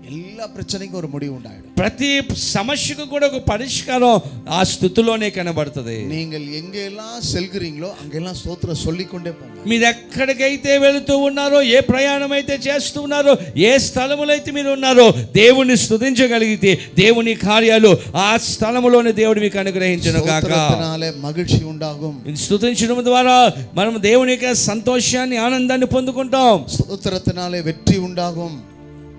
B: எல்லா பிரச்சனைக்கும் ஒரு முடிவு உண்டாயிடும்.
A: ప్రతి సమస్యకు కూడా ఒక పరిష్కారం ఆ స్థుతిలోనే కనబడుతుంది.
B: நீங்கள் எங்கெல்லாம் செல்கிறீங்களோ அங்கெல்லாம் ஸ்தோத்திரம் சொல்லிக்கொண்டே போங்க.
A: మీరు ఎక్కడికైతే వెళుతూ ఉన్నారో, ఏ ప్రయాణం అయితే చేస్తూ ఉన్నారో, ఏ స్థలములో అయితే మీరు ఉన్నారో, దేవుని స్తుతించగలిగితే దేవుని కార్యాలు ఆ స్థలములోనే దేవుడు మీకు అనుగ్రహించును గాక.
B: స్తోత్రத்தினாலே மகிழ்ச்சி உண்டாகும்.
A: స్తుతించడం ద్వారా మనం దేవుని యొక్క సంతోషాన్ని, ఆనందాన్ని పొందుకుంటాం.
B: స్తోత్రத்தினாலே வெற்றி உண்டாகும்.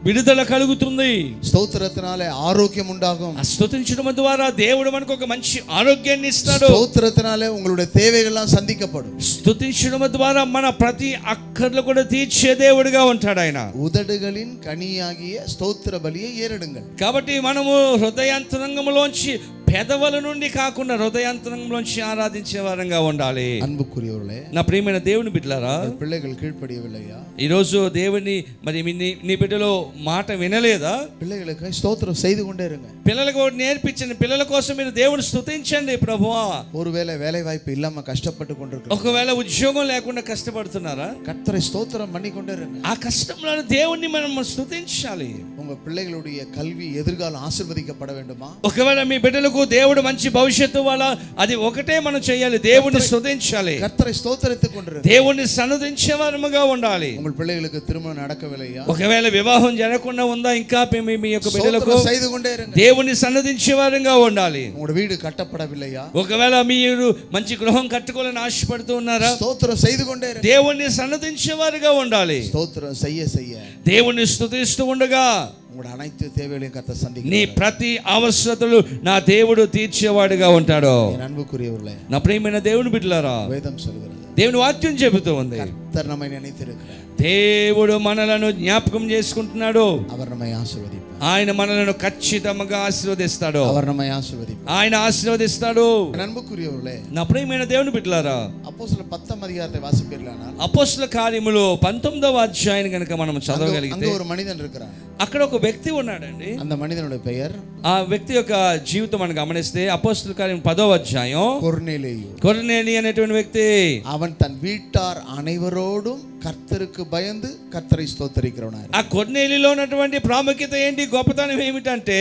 A: విడుదల కలుగుతుంది.
B: స్తోత్రத்தினாலே ஆரோக்கியம் உண்டாகும்.
A: స్తుతించడం ద్వారా దేవుడు మనకు ఒక మంచి ఆరోగ్యాన్ని ఇస్తాడు.
B: స్తోత్రத்தினாலே உங்களுடைய தேவைகள் எல்லாம் சந்திக்கப்படும்.
A: స్తుతించడం ద్వారా మన ప్రతి అక్కర్లు కూడా తీర్చే దేవుడిగా ఉంటాడు ఆయన.
B: உதடுகளின் கனியாகிய ஸ்தோத்திர பலியை ஏறெடுங்கள்.
A: కాబట్టి మనము హృదయాంతరంగంలోంచి, పెదవుల నుండి కాకుండా హృదయాంతరంగంలోంచి ఆరాధించే వారంగా ఉండాలి.
B: அன்புக்குரியவர்களே,
A: నా ప్రియమైన దేవుని బిడ్డలారా,
B: பிள்ளைகள் கீழ்ப்படியவில்லையா?
A: ఈరోజు దేవుని మరి నీ బిడ్డలో మాట వినలేదా?
B: பிள்ளைகளுக்கு ஸ்தோத்திரம் செய்து கொண்டே இருங்க.
A: పిల్లలకు ఒకటి నేర్పించండి. పిల్లల కోసం మీరు దేవుని స్తుతించండి. ప్రభువా,
B: ஒருவேளை வேலை வாய்ப்பு இல்லாம கஷ்டப்பட்டு கொண்டிருக்க,
A: ఒకవేళ ఉద్యోగం లేకుండా కష్టపడుతున్నారా?
B: கர்த்தரை ஸ்தோத்திரம் பண்ணி கொண்டே இருங்க.
A: ఆ కష్టంలో దేవుణ్ణి మనం స్తుతించాలి.
B: உங்க பிள்ளைகளுடைய கல்வி எதிர்காலம் ஆசீர்வதிக்கப்பட வேண்டுமா?
A: ఒకవేళ మీ బిడ్డలకు దేవుడు మంచి భవిష్యత్తు వాళ్ళ, అది ఒకటే మనం చేయాలి, దేవుణ్ణి స్తుతించాలి.
B: கர்த்தரை ஸ்தோத்திரித்துக் கொண்டிருங்க.
A: దేవుణ్ణి సన్నుతించే వారముగా ఉండాలి.
B: உங்கள் பிள்ளைகளுக்கு திருமணம் நடக்கவில்லையா?
A: ఒకవేళ వివాహం జరగకుండా ఉందా, ఇంకా మీ యొక్క బిడ్డలకు
B: ஸ்தோத்திரம் செய்து கொண்டே இருங்க.
A: దేవుని సన్నిధించే వారంగా ఉండాలి.
B: உங்களுடைய வீடு கட்டப்படவில்லையா?
A: ఒకవేళ మీరు మంచి గృహం కట్టుకోవాలని ఆశపడుతూ ఉన్నారా?
B: ஸ்தோத்திரம் செய்து கொண்டே இருங்க.
A: దేవుణ్ణి సన్నిధించే వారుగా ఉండాలి.
B: ஸ்தோத்திரம் செய்ய செய்ய
A: దేవుణ్ణి స్తుతిస్తూ ఉండగా
B: உங்களுடைய அனைத்து தேவைகளையும் கர்த்தர்
A: నీ
B: சந்திக்கிறார்.
A: ప్రతి అవసరతలు నా దేవుడు తీర్చేవాడుగా ఉంటాడు.
B: என் அன்புக்குரியவர்களே,
A: నా ప్రియమైన దేవుని బిడ్డలారా,
B: வேதம் சொல்கிறது,
A: దేవుని వాక్యం చెబుతూ ఉంది,
B: கர்த்தர் நம்மை நினைத்திருக்கிறார்.
A: దేవుడు మనలను జ్ఞాపకం చేసుకుంటున్నాడు.
B: அவர் நம்மை ஆசீர்வதிப்பார்.
A: ఆయన మనలను ఖచ్చితంగా ఆశీర్వదిస్తాడు.
B: அவர் நம்மை ஆசீர்வதிப்பார்.
A: ఆయన ఆశీర్వదిస్తాడు.
B: என் அன்புக்குரியவர்களே,
A: నా ప్రియమైన దేవుని బిడ్డలారా,
B: அப்போஸ்தலர் 10 அதிகாரத்தை வாசிப்பீர்களானால்,
A: అపోస్తల కార్యములు 19వ అధ్యాయం కనుక మనం
B: அங்க
A: చదవగలిగితే
B: ஒரு மனிதன் இருக்கிறார்.
A: అక్కడ ఒక వ్యక్తి ఉన్నాడండి.
B: அந்த மனிதனுடைய பெயர்
A: ఆ వ్యక్తి యొక్క జీవితం మనం గమనిస్తే అపోస్తల కార్యం 10వ అధ్యాయం,
B: கொர்நேலியு.
A: కొర్నేలి అనేటువంటి వ్యక్తి,
B: அவன் தன் வீட்டார் அனைவரோடும் கர்த்தருக்கு பயந்து கர்த்தரை ஸ்தோத்தரிக்கிறவனாய்.
A: ఆ కొర్నేలిలో ఉన్నటువంటి ప్రాముఖ్యత ఏంటి, గొప్పతనం ఏమిటంటే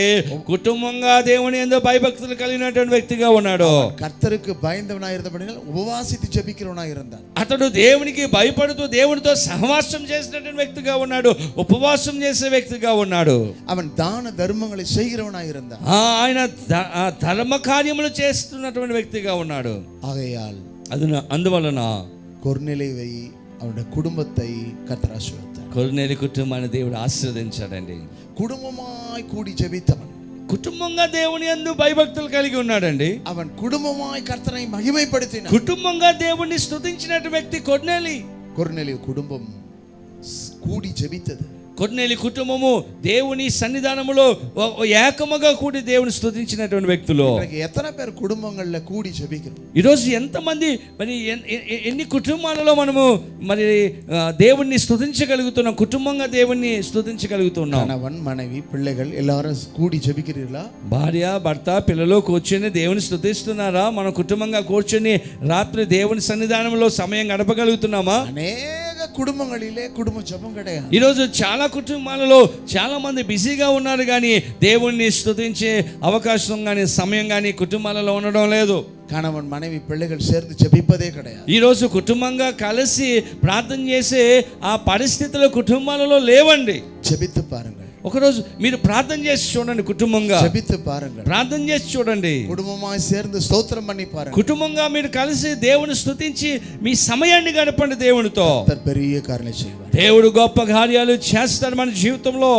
A: కుటుంబంగా దేవుని యందు భయభక్తులు కలిగినటువంటి వ్యక్తిగా ఉన్నాడు.
B: கர்த்தருக்கு பயந்தவனாய் இருந்தபடியால் உபவாசித்து ஜெபிக்கிறவனாய் இருந்தான்.
A: అతడు దేవునికి భయపడుతూ దేవునితో సహవాసం చేసినటువంటి వ్యక్తిగా ఉన్నాడు, ఉపవాసం చేసే వ్యక్తిగా ఉన్నాడు.
B: அவன் தான தர்மங்களை செய்கிறவனாய் இருந்தான்.
A: ఆయన ధర్మ కార్యములు చేస్తున్నటువంటి వ్యక్తిగా ఉన్నాడు.
B: ஆகையால்
A: అందువలన
B: கொர்நேலியுவை அவருடைய குடும்பத்தை கர்த்தர் ஆசீர்வதித்தார்.
A: కొర్నేలి కుటుంబాన్ని దేవుడు ఆశీర్వదించాడండి.
B: குடும்பமாய் கூடி ஜெபித்தவன்,
A: కుటుంబంగా దేవుని యందు భయభక్తులు కలిగి ఉన్నాడండి.
B: அவன் குடும்பமாய் கர்த்தரை மகிமைப்படுத்தினான்.
A: కుటుంబంగా దేవుణ్ణి స్తుతించినటువంటి వ్యక్తి కొర్నేలి.
B: கொர்நேலியு குடும்பம் கூடி ஜெபித்தது.
A: కొర్నేలి కుటుంబము దేవుని సన్నిధానములో ఏకముగా కూడి దేవుని స్తుతించినటువంటి వ్యక్తులు.
B: ఎత్తన పేరు కుటుంబంలో కూడి జెబిக்கிறோம்.
A: ఈరోజు ఎంతమంది మరి ఎన్ని కుటుంబాలలో మనము మరి దేవుణ్ణి స్తుతించగలుగుతున్నాం, కుటుంబంగా దేవుణ్ణి స్తుతించగలుగుతున్నాం.
B: కணவன் மனைவி பிள்ளைகள் எல்லாரும் கூடி ஜெபிக்கிறீர்களா?
A: భార్య భర్త పిల్లలు కూర్చొని దేవుని స్తుతిస్తున్నారా? మన కుటుంబంగా కూర్చొని రాత్రి దేవుని సన్నిధానంలో సమయం గడపగలుగుతున్నామా?
B: అనేక కుటుంబంలో కుటుంబ జపం கிடையாது.
A: ఈరోజు చాలా కుటుంబాలలో చాలా మంది బిజీగా ఉన్నారు, కానీ దేవుణ్ణి స్తుతించే అవకాశం కానీ సమయం కానీ కుటుంబాలలో ఉండడం లేదు.
B: కணவன் மனைவி பிள்ளைகள் சேர்ந்து ஜெபிப்பதே கிடையாது.
A: ఈ రోజు కుటుంబంగా కలిసి ప్రార్థన చేసే ఆ పరిస్థితులు కుటుంబాలలో లేవండి.
B: జెబిத்து பாருங்கள்.
A: ఒకరోజు మీరు ప్రార్థన చేసి చూడండి, కుటుంబంగా
B: జెబిத்து பாருங்கள்.
A: ప్రార్థన చేసి చూడండి,
B: కుటుంబమాய் சேர்ந்து స్తోత్రం பண்ணி பாருங்கள்.
A: కుటుంబంగా మీరు కలిసి దేవుని స్తుతించి మీ సమయాన్ని గడపండి దేవునితో.
B: పెరియ కార్యాలు చేయవారు.
A: దేవుడు గొప్ప కార్యాలు చేస్తాడు మన జీవితంలో.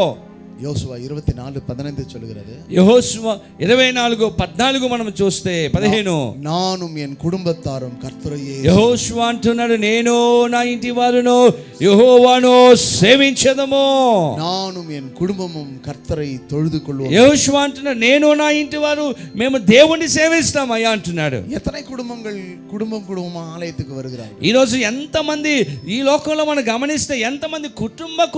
B: యోసువ 24:15 சொல்கிறது.
A: యెహోషువ 24:14 మనం చూస్తే 15
B: నానుం ఎన్ కుటుంబతారం కర్తరయే.
A: యెహోషువ అంటున్నాడు, నేను నా ఇంటి వారును యెహోవాను సేవించెదము.
B: నానుం ఎన్ కుటుంబముం కర్తరై తొழுதுకొள்வோம்.
A: యెహోషువ అంటున్నాడు, నేను నా ఇంటి వారు మేము దేవుణ్ణి సేవిస్తాం అయ్యా అంటున్నాడు.
B: ఎతனை కుటుంబంగా కుటుంబం ఆలయத்துக்கு வருகிறாరు.
A: ఈ రోజు ఎంతమంది ఈ లోకంలో మనం గమనిస్తే ఎంతమంది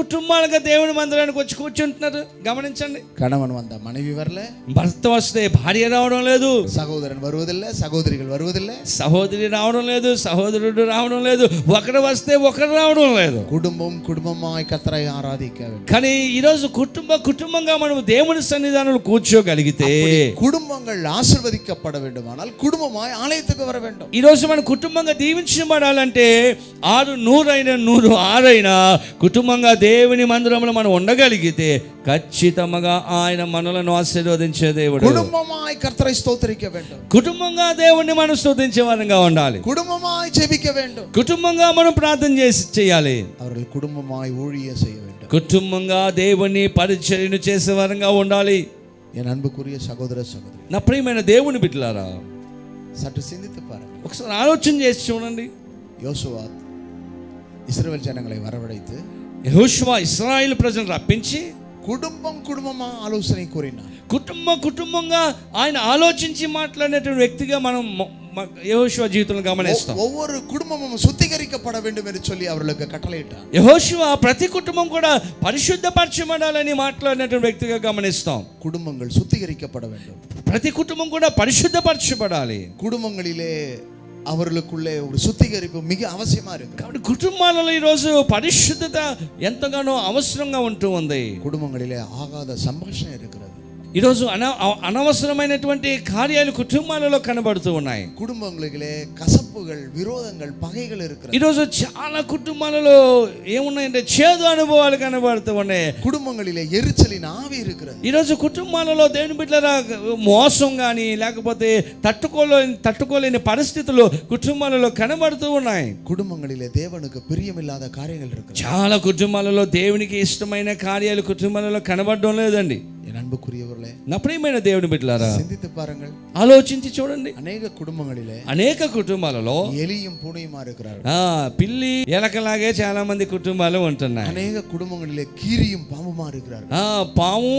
A: కుటుంబాలుగా దేవుని మందిరానికి వచ్చి కూర్చుంటున్నారు గమనించండి.
B: కణవన్ వంద మనవి వరల,
A: భర్త వస్తే భార్య రావడం లేదు,
B: సహోదరన్ వరువదిల్ల, సహోదరిகள் వరువదిల్ల,
A: సహోదరి రావడం లేదు, సహోదరుడు రావడం లేదు, ఒకరు వస్తే ఒకరు రావడం లేదు.
B: కుటుంబమాయి కర్తరై ఆరాధిక.
A: కానీ ఈరోజు కుటుంబంగా మనం దేవుని సన్నిధానంలో కూర్చోగలిగితే
B: కుటుంబంగా ఆశీర్వదించబడ వేண்டுమానాల్ కుటుంబమాయి ఆలయத்துக்கு వర வேண்டும்.
A: ఈరోజు మన కుటుంబంగా దీవించబడాలంటే 100 కుటుంబంగా దేవుని మందిరంలో మనం ఉండగలిగితే ఖచ్చితంగా ఆయన మనలను ఆశీర్వదించే దేవుడు.
B: కుటుంబమాయి కర్తరై స్తోత్రిక வேண்டும்.
A: కుటుంబంగా దేవుణ్ణి మనం స్తుతించే వారంగా ఉండాలి.
B: కుటుంబమాయి జెబిక வேண்டும்.
A: కుటుంబంగా మనం ప్రార్థన చేయాలి.
B: అవர்கள் కుటుంబమాయి ஊழிய செய்ய வேண்டும்.
A: కుటుంబంగా దేవుని పరిచర్యను చేసే వారంగా ఉండాలి.
B: ఎన్ అన్బుకురియ సహోదర సహోదరి,
A: నా ప్రియమైన దేవుని బిడ్డలారా,
B: సట్టు సిందితు పారండి.
A: ఒకసారి ఆలోచన చేసి చూడండి.
B: యోసువా ఇశ్రాయేల్ జనங்களை வரவழைத்து,
A: యెహోషువ ఇశ్రాయేలు ప్రజలను రప్పించి
B: కుటుంబమా ఆలోచన కూరినారు.
A: కుటుంబంగా ఆయన ఆలోచించి మాట్లాడినటువంటి వ్యక్తిగా మనం యెహోషువ జీవితంలో గమనిస్తాం.
B: ఒవ్వొరు కుటుంబము శుద్ధీకరించబడ வேண்டும் என்று சொல்லி அவர்களுக்கு கட்டளையிட்டார்.
A: యెహోషువ ప్రతి కుటుంబం కూడా పరిశుద్ధపరచబడాలని మాట్లాడినటువంటి వ్యక్తిగా గమనిస్తాం.
B: కుటుంబంగా శుద్ధీకరించబడ வேண்டும்.
A: ప్రతి కుటుంబం కూడా పరిశుద్ధపరచబడాలి.
B: కుటుంబంలో அவர்களுக்குள்ளே ஒரு சுத்திகரிப்பு மிக அவசியமா இருக்கு.
A: కాబట్టి కుటుంబాలలో ఈ రోజు పరిశుద్ధత ఎంతగానో అవసరంగా ఉంటూ ఉంది.
B: కుటుంబంలో ఆగాధ సంభాషణ இருக்கிறது.
A: ఈరోజు అనవసరమైనటువంటి కార్యాలు కుటుంబాలలో కనబడుతూ ఉన్నాయి.
B: కుటుంబంలో కసపుகள் విరోధங்கள் పగైகள் இருக்கிறது.
A: ఈరోజు చాలా కుటుంబాలలో ఏమున్నాయంటే చేదు అనుభవాలు కనబడుతూ ఉన్నాయి.
B: కుటుంబంలో ఎరిచలిన ఆవి இருக்கிறது.
A: ఈరోజు కుటుంబాలలో దేవుని బిడ్డలారా మోసం కానీ లేకపోతే తట్టుకోలేని పరిస్థితులు కుటుంబాలలో కనబడుతూ ఉన్నాయి.
B: కుటుంబంలో దేవునికి ప్రియమిல்லாத కార్యాలు இருக்கிறது.
A: చాలా కుటుంబాలలో దేవునికి ఇష్టమైన కార్యాలు కుటుంబాలలో కనబడడం లేదండి.
B: என் அன்புக்குரியவர்களே,
A: నా ప్రియమైన దేవుని బిడ్డలారా,
B: சிந்தித்து பாருங்கள்,
A: ఆలోచించి చూడండి.
B: అనేక
A: కుటుంబాలలో
B: ఎలిயும் పూనియుమా இருக்கிறார்கள்.
A: పిల్లి ఎలకలాగే చాలా మంది కుటుంబాలు ఉంటున్నాయి.
B: అనేక కుటుంబంలో కీరిயும் పాముమా இருக்கிறார்கள்.
A: పాము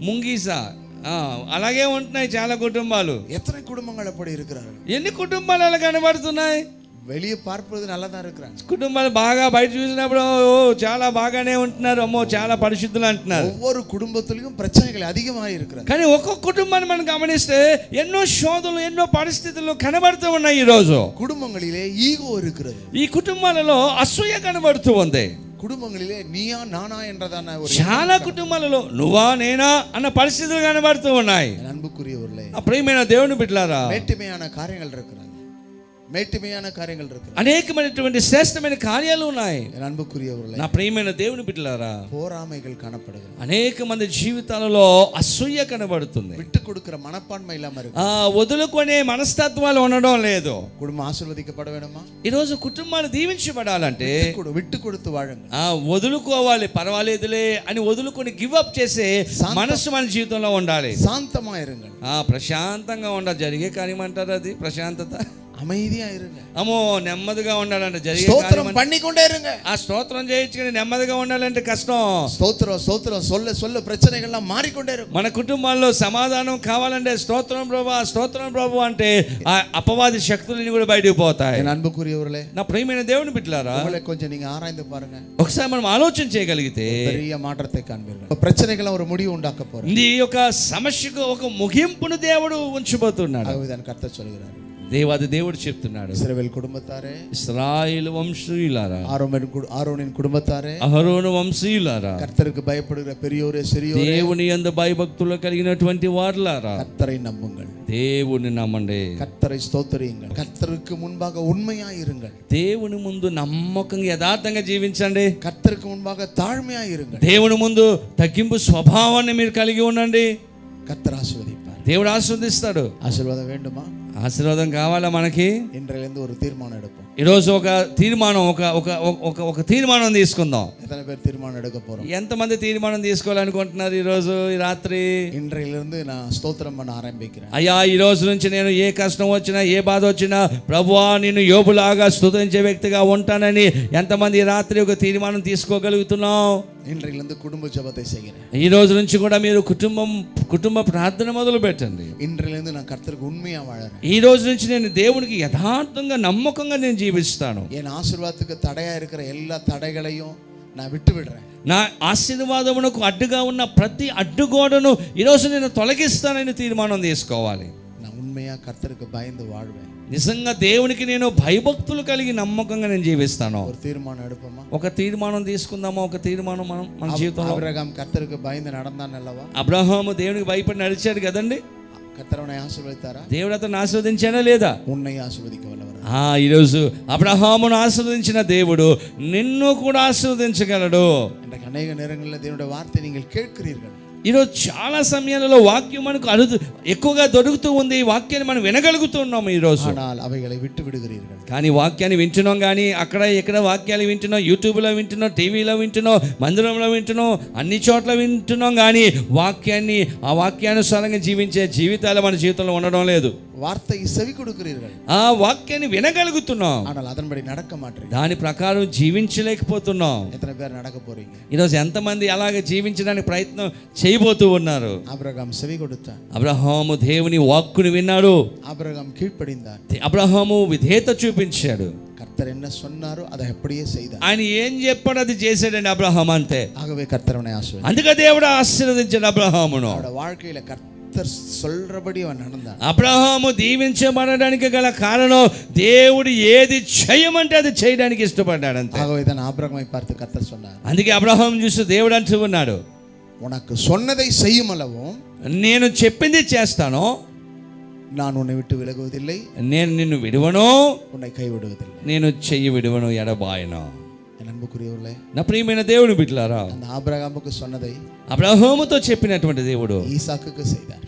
A: ముంగీస అలాగే ఉంటున్నాయి చాలా కుటుంబాలు.
B: ఎత్తனை కుటుంబంగా అప్పుడు இருக்கிறார்கள்.
A: ఎన్ని కుటుంబాలు అలా కనబడుతున్నాయి?
B: வெளியே பார்ப்பது நல்லதா இருக்கிறாங்க.
A: కుటుంబాలు బాగా బయట చూసినప్పుడు చాలా బాగానే ఉంటున్నారు, అమ్మో చాలా పరిశుద్ధులు అంటున్నారు.
B: ఒవ్వొరు కుటుంబத்திலும் பிரச்சனைகள் அதிகமாக இருக்கிறது.
A: కానీ ఒక్కొక్క కుటుంబాన్ని మనం గమనిస్తే ఎన్నో శోధనలు ఎన్నో పరిస్థితులు కనబడుతూ ఉన్నాయి. ఈ రోజు
B: కుటుంబంలో ఈగో இருக்கிறது.
A: ఈ కుటుంబాలలో అసూయ కనబడుతూ ఉంది.
B: కుటుంబంలో నీయా నానా என்றதான ஒரு
A: చాలా కుటుంబాలలో నువ్వా నేనా అన్న పరిస్థితులు కనబడుతూ ఉన్నాయి.
B: అన్బుకురియవర్లే,
A: ప్రియమైన దేవుని బిడ్డలారా,
B: మేటిమేயான కార్యங்கள் இருக்கிறது. மேட்டுமையான காரியங்கள் இருக்கு.
A: అనేకమైనటువంటి శ్రేష్టమైన కార్యాలు ఉన్నాయి.
B: என் அன்புக்குரியவர்களே,
A: నా ప్రియమైన దేవుని బిడ్డలారా,
B: போராமைகள் காணப்படுகிறது.
A: అనేక మంది జీవితాలలో అసూయ కనబడుతుంది.
B: விட்டு கொடுக்கிற மனப்பான்மை இல்லாம இருக்கு.
A: వదులుకునే మనస్తత్వాలు ఉండడం లేదు.
B: குடும்பம் ஆசீர்வதிக்கப்பட வேண்டுமா?
A: ఈ రోజు కుటుంబాలు దీవించబడాలంటే
B: விட்டு கொடுத்து வாழுங்க.
A: వదులుకోవాలి, పర్వాలేదులే అని వదులుకొని గివ్ అప్ చేసే మనసు మన జీవితంలో ఉండాలి.
B: శాంతమా இருங்க.
A: ప్రశాంతంగా ఉండాలి. జరిగే కార్యం అంటారు అది ప్రశాంతత.
B: அமைதியா இருங்க.
A: అమ్మో నెమ్మదిగా ఉండాలంటే జరిగే
B: స్తోత్రం பண்ணிக்கொண்டே இருங்க.
A: స్తోత్రం చేయొచ్చు కానీ నెమ్మదిగా ఉండాలంటే కష్టం.
B: స్తోత్రం స్తోత్రం சொல்ல சொல்ல பிரச்சனைகள்லாம் மாறிக்கொண்டே இருக்கும்.
A: మన కుటుంబాల్లో సమాధానం కావాలంటే స్తోత్రం ప్రభువా స్తోత్రం ప్రభు అంటే ఆ అపవాది శక్తులని కూడా బయటకు పోతాయి.
B: என் அன்புக்குரியவர்களே,
A: నా ప్రియమైన దేవుని బిడ్డలారా,
B: உங்களை கொஞ்சம் நீங்க ஆராய்ந்து பாருங்க.
A: ఒకసారి మనం ఆలోచన చేయగలిగితే
B: பெரிய மாற்றத்தை காண்பீர்கள். பிரச்சனைகளை ஒரு முடிவு உண்டாக்க போறார்.
A: ఈ యొక్క సమస్యకు ఒక ముగింపును దేవుడు ఉంచబోతున్నాడు.
B: அதுதான் கர்த்தர் சொல்கிறார்.
A: దేవాది దేవుడు చెప్తున్నాడు,
B: ఇశ్రాయేలు కుటుంబத்தாరే,
A: ఇశ్రాయేలు వంశీయులారా,
B: ఆరోన్ కుటుంబத்தாరే,
A: అహరోను వంశీయులారా,
B: కర్తருக்கு భయపడుகிற பெரியோரே சிறியோரே,
A: దేవుని యందు భయభక్తులు కలిగినటువంటి వారులారా,
B: கர்த்தரை நம்புங்கள்.
A: దేవుని నమ్మండి.
B: கர்த்தரை ஸ்தோத்திரியுங்கள். கர்த்தருக்கு முன்பாக உண்மையாய் இருங்கள்.
A: దేవుని ముందు నమ్మకంగా యథార్థంగా జీవించండి.
B: கர்த்தருக்கு முன்பாக தாழ்மையாய் இருங்கள்.
A: దేవుని ముందు తగ్గింపు స్వభావాన్ని మీరు కలిగి ఉండండి.
B: கர்த்தர் ஆசீர்வதிப்பார்.
A: దేవుడు ఆశీర్వదిస్తాడు.
B: ஆசீர்வாதம் வேண்டுமா?
A: ఆశీర్వాదం కావాలా మనకి?
B: இன்றிலிருந்து ஒரு தீர்மானம் எடுப்போம்.
A: ఈరోజు ఒక తీర్మానం ఒక తీర్మానం తీసుకుందాం.
B: எத்தனை பேர் தீர்மானம் எடுக்க போறோம்?
A: ఎంతమంది తీర్మానం తీసుకోవాలనుకుంటున్నారు ఈరోజు ఈ రాత్రి?
B: இன்றிலிருந்து நான் ஸ்தோத்திரம் பண்ண ஆரம்பிக்கிறேன்.
A: అయ్యా, ఈ రోజు నుంచి నేను ఏ కష్టం వచ్చినా ఏ బాధ వచ్చినా ప్రభువా నిన్ను యోబులాగా స్తుతించే వ్యక్తిగా ఉంటానని ఎంతమంది ఈ రాత్రి ఒక తీర్మానం తీసుకోగలుగుతున్నాం?
B: இன்றிலிருந்து குடும்ப ஜெபத்தை செய்கிறேன்.
A: ఈ రోజు నుంచి కూడా మీరు కుటుంబ ప్రార్థన మొదలు పెట్టండి.
B: இன்றிலிருந்து நான் கர்த்தருக்கு உண்மையா வாழறேன்.
A: ఈ రోజు నుంచి నేను దేవునికి యథార్థంగా నమ్మకంగా నేను జీవిస్తాను.
B: என் ஆசீர்வாதத்துக்கு தடையா இருக்கிற எல்லா தடைகளையும் நான் விட்டு விடுறேன்.
A: నా ఆశీర్వాదమునకు అడ్డుగా ఉన్న ప్రతి అడ్డుగోడను ఈరోజు నేను తొలగిస్తానని తీర్మానం తీసుకోవాలి.
B: நான் உண்மையா கர்த்தருக்கு பயந்து வாழ்வேன்.
A: నిజంగా దేవునికి నేను భయభక్తులు కలిగి నమ్మకంగా నేను జీవిస్తాను.
B: ஒரு தீர்மானம் எடுப்போமா?
A: ఒక తీర్మానం తీసుకుందామా? ఒక తీర్మానం మన జీవితంలో.
B: ஆபிரகாம் கர்த்தருக்கு பயந்து நடந்தான் அல்லவா?
A: అబ్రహాము దేవునికి భయపడి నడిచాడు కదండి.
B: கர்த்தரவனை ஆசீர்வதித்தாரா?
A: దేవుడు అతను ఆశీర్వదించాడా లేదా?
B: உன்னை ஆசீர்வதிக்க வல்லவர்.
A: ఈరోజు అబ్రహామును ఆశీర్వదించిన దేవుడు నిన్ను కూడా ఆశీర్వదించగలడు.
B: இன்றைக்கு அநேக நேரங்களில் தேவனுடைய வார்த்தை நீங்கள் கேட்கிறீர்கள்.
A: ఈరోజు చాలా సమయాలలో వాక్యం మనకు ఎక్కువగా దొరుకుతూ ఉంది. ఈ వాక్యాన్ని మనం వినగలుగుతున్నాము ఈరోజు.
B: ஆனால் అவைகளை విట్టు విడుகிறீர்கள்.
A: కానీ వాక్యాన్ని వింటున్నాం, కానీ అక్కడ ఎక్కడ వాక్యాలు వింటున్నాం, యూట్యూబ్లో వింటున్నాం, టీవీలో వింటున్నాం, మందిరంలో వింటున్నాం, అన్ని చోట్ల వింటున్నాం, కానీ వాక్యాన్ని ఆ వాక్యానుసారంగా జీవించే జీవితాలు మన జీవితంలో ఉండడం లేదు.
B: వార్తకి సెవి కొడుకురీர்கள்.
A: ఆ వాక్యాన్ని వినగలుగుతున్నాం,
B: ஆனால் அதன்படி நடக்க மாட்டீங்க.
A: దాని ప్రకారం జీవించలేకపోతున్నాం.
B: எத்தனை பேர் நடக்க போறீங்க?
A: ఈరోజు ఎంతమంది అలాగే జీవించడానికి ప్రయత్నం చేయబోతూ ఉన్నారు?
B: ఆబ్రహాం సెవి కొడుతాడు.
A: అబ్రహాము దేవుని వాక్కుని విన్నాడు.
B: ఆబ్రహాం కీழ்పడిందాడు.
A: అబ్రహాము విధేయత చూపించాడు.
B: கர்த்தர் என்ன சொன்னாரோ அதை அப்படியே செய்தார்.
A: ఆయన ఏం చెప్పాడో అది చేశాడండి అబ్రహాం అంతే.
B: ஆகவே கர்த்தர் அவனை ஆசீர்வதித்தார்.
A: అందుకే దేవుడు ఆశీర్వదించాడు అబ్రహామును.
B: அவருடைய வாழ்க்கையில கர்த்தர் சொல்றபடி அவன் நடந்தான்.
A: అబ్రహాము దీవించబడడానికి గల కారణం దేవుడు ఏది చేయమంటే అది చేయడానికి ఇష్టపడ్డాడు అంతే.
B: ஆகவே தான் ஆபிரகாமை பார்த்து கர்த்தர் சொன்னார்.
A: అందుకే అబ్రహాం చూసి దేవుడు అంటూ ఉన్నాడు,
B: உனக்கு சொன்னதை செய்யும் அளவும்
A: నేను చెప్పింది చేస్తాను,
B: நான் உன்னை விட்டு விலகுவதில்லை,
A: నేను నిన్ను విడువను,
B: உன்னை கைவிடுவதில்லை,
A: నేను చెయ్యి విడువను, ఎడబాయను.
B: என் அன்புக்குரியவர்களே,
A: నా ప్రియమైన దేవుని బిడ్డలారా,
B: அந்த ஆபிரகாமுக்கு சொன்னதை
A: అబ్రహాముతో చెప్పినటువంటి దేవుడు
B: ஈசாக்குக்கு செய்தார்.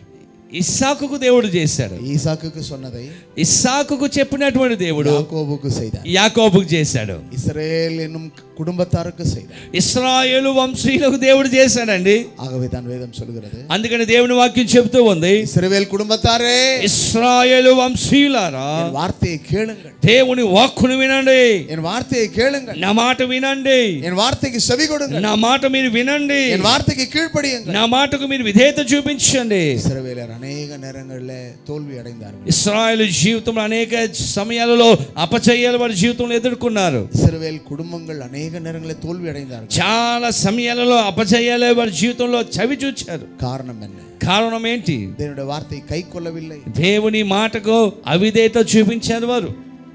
A: ఇస్సాకుకు దేవుడు చేశాడు.
B: ஈசாக்குக்கு சொன்னதை
A: ఇస్సాకుకు చెప్పినటువంటి దేవుడు
B: யாக்கோபுக்கு செய்தார்.
A: యాకోబుకు చేశాడు.
B: இஸ்ரவேல் என்னும் குடும்பத்தாருக்கு செய்தார்.
A: ఇశ్రాయేలు వంశీయులకు దేవుడు చేశాడండి.
B: ஆகவே தான் வேதம் சொல்கிறது,
A: అందుకని దేవుని వాక్యం చెబుతూ ఉంది,
B: இஸ்ரவேல் குடும்பத்தாரே,
A: ఇశ్రాయేలు వంశీయులారా,
B: என் வார்த்தையை கேளுங்கள்.
A: దేవుని వాక్కును వినండి.
B: என் வார்த்தையை கேளுங்கள்.
A: నా మాట వినండి.
B: என் వార్తకి செவி கொடுங்கள்.
A: నా మాట మీరు వినండి.
B: என் వార్తకి కీழ்పడియుங்கள்.
A: నా మాటకు మీరు విధేయత చూపించండి.
B: இஸ்ரவேலர் அநேக நேரங்களில் தோல்வி அடைந்தார்கள்.
A: ఇశ్రాయేలు జీవితంలో అనేక సమయాలలో అపజయాలు వారి జీవితంలో ఎదుర్కొన్నారు.
B: இஸ்ரவேல் குடும்பங்கள் அநேக நேரங்களில் தோல்வி அடைந்தார்கள்.
A: చాలా సమయాలలో అపజయాలు వారి జీవితంలో చవి చూచారు.
B: காரணம் என்ன?
A: కారణం ఏంటి?
B: தேவனுடைய வார்த்தை கை கொள்ளவில்லை.
A: దేవుని మాటకు అవిధేయత చూపించారు వారు.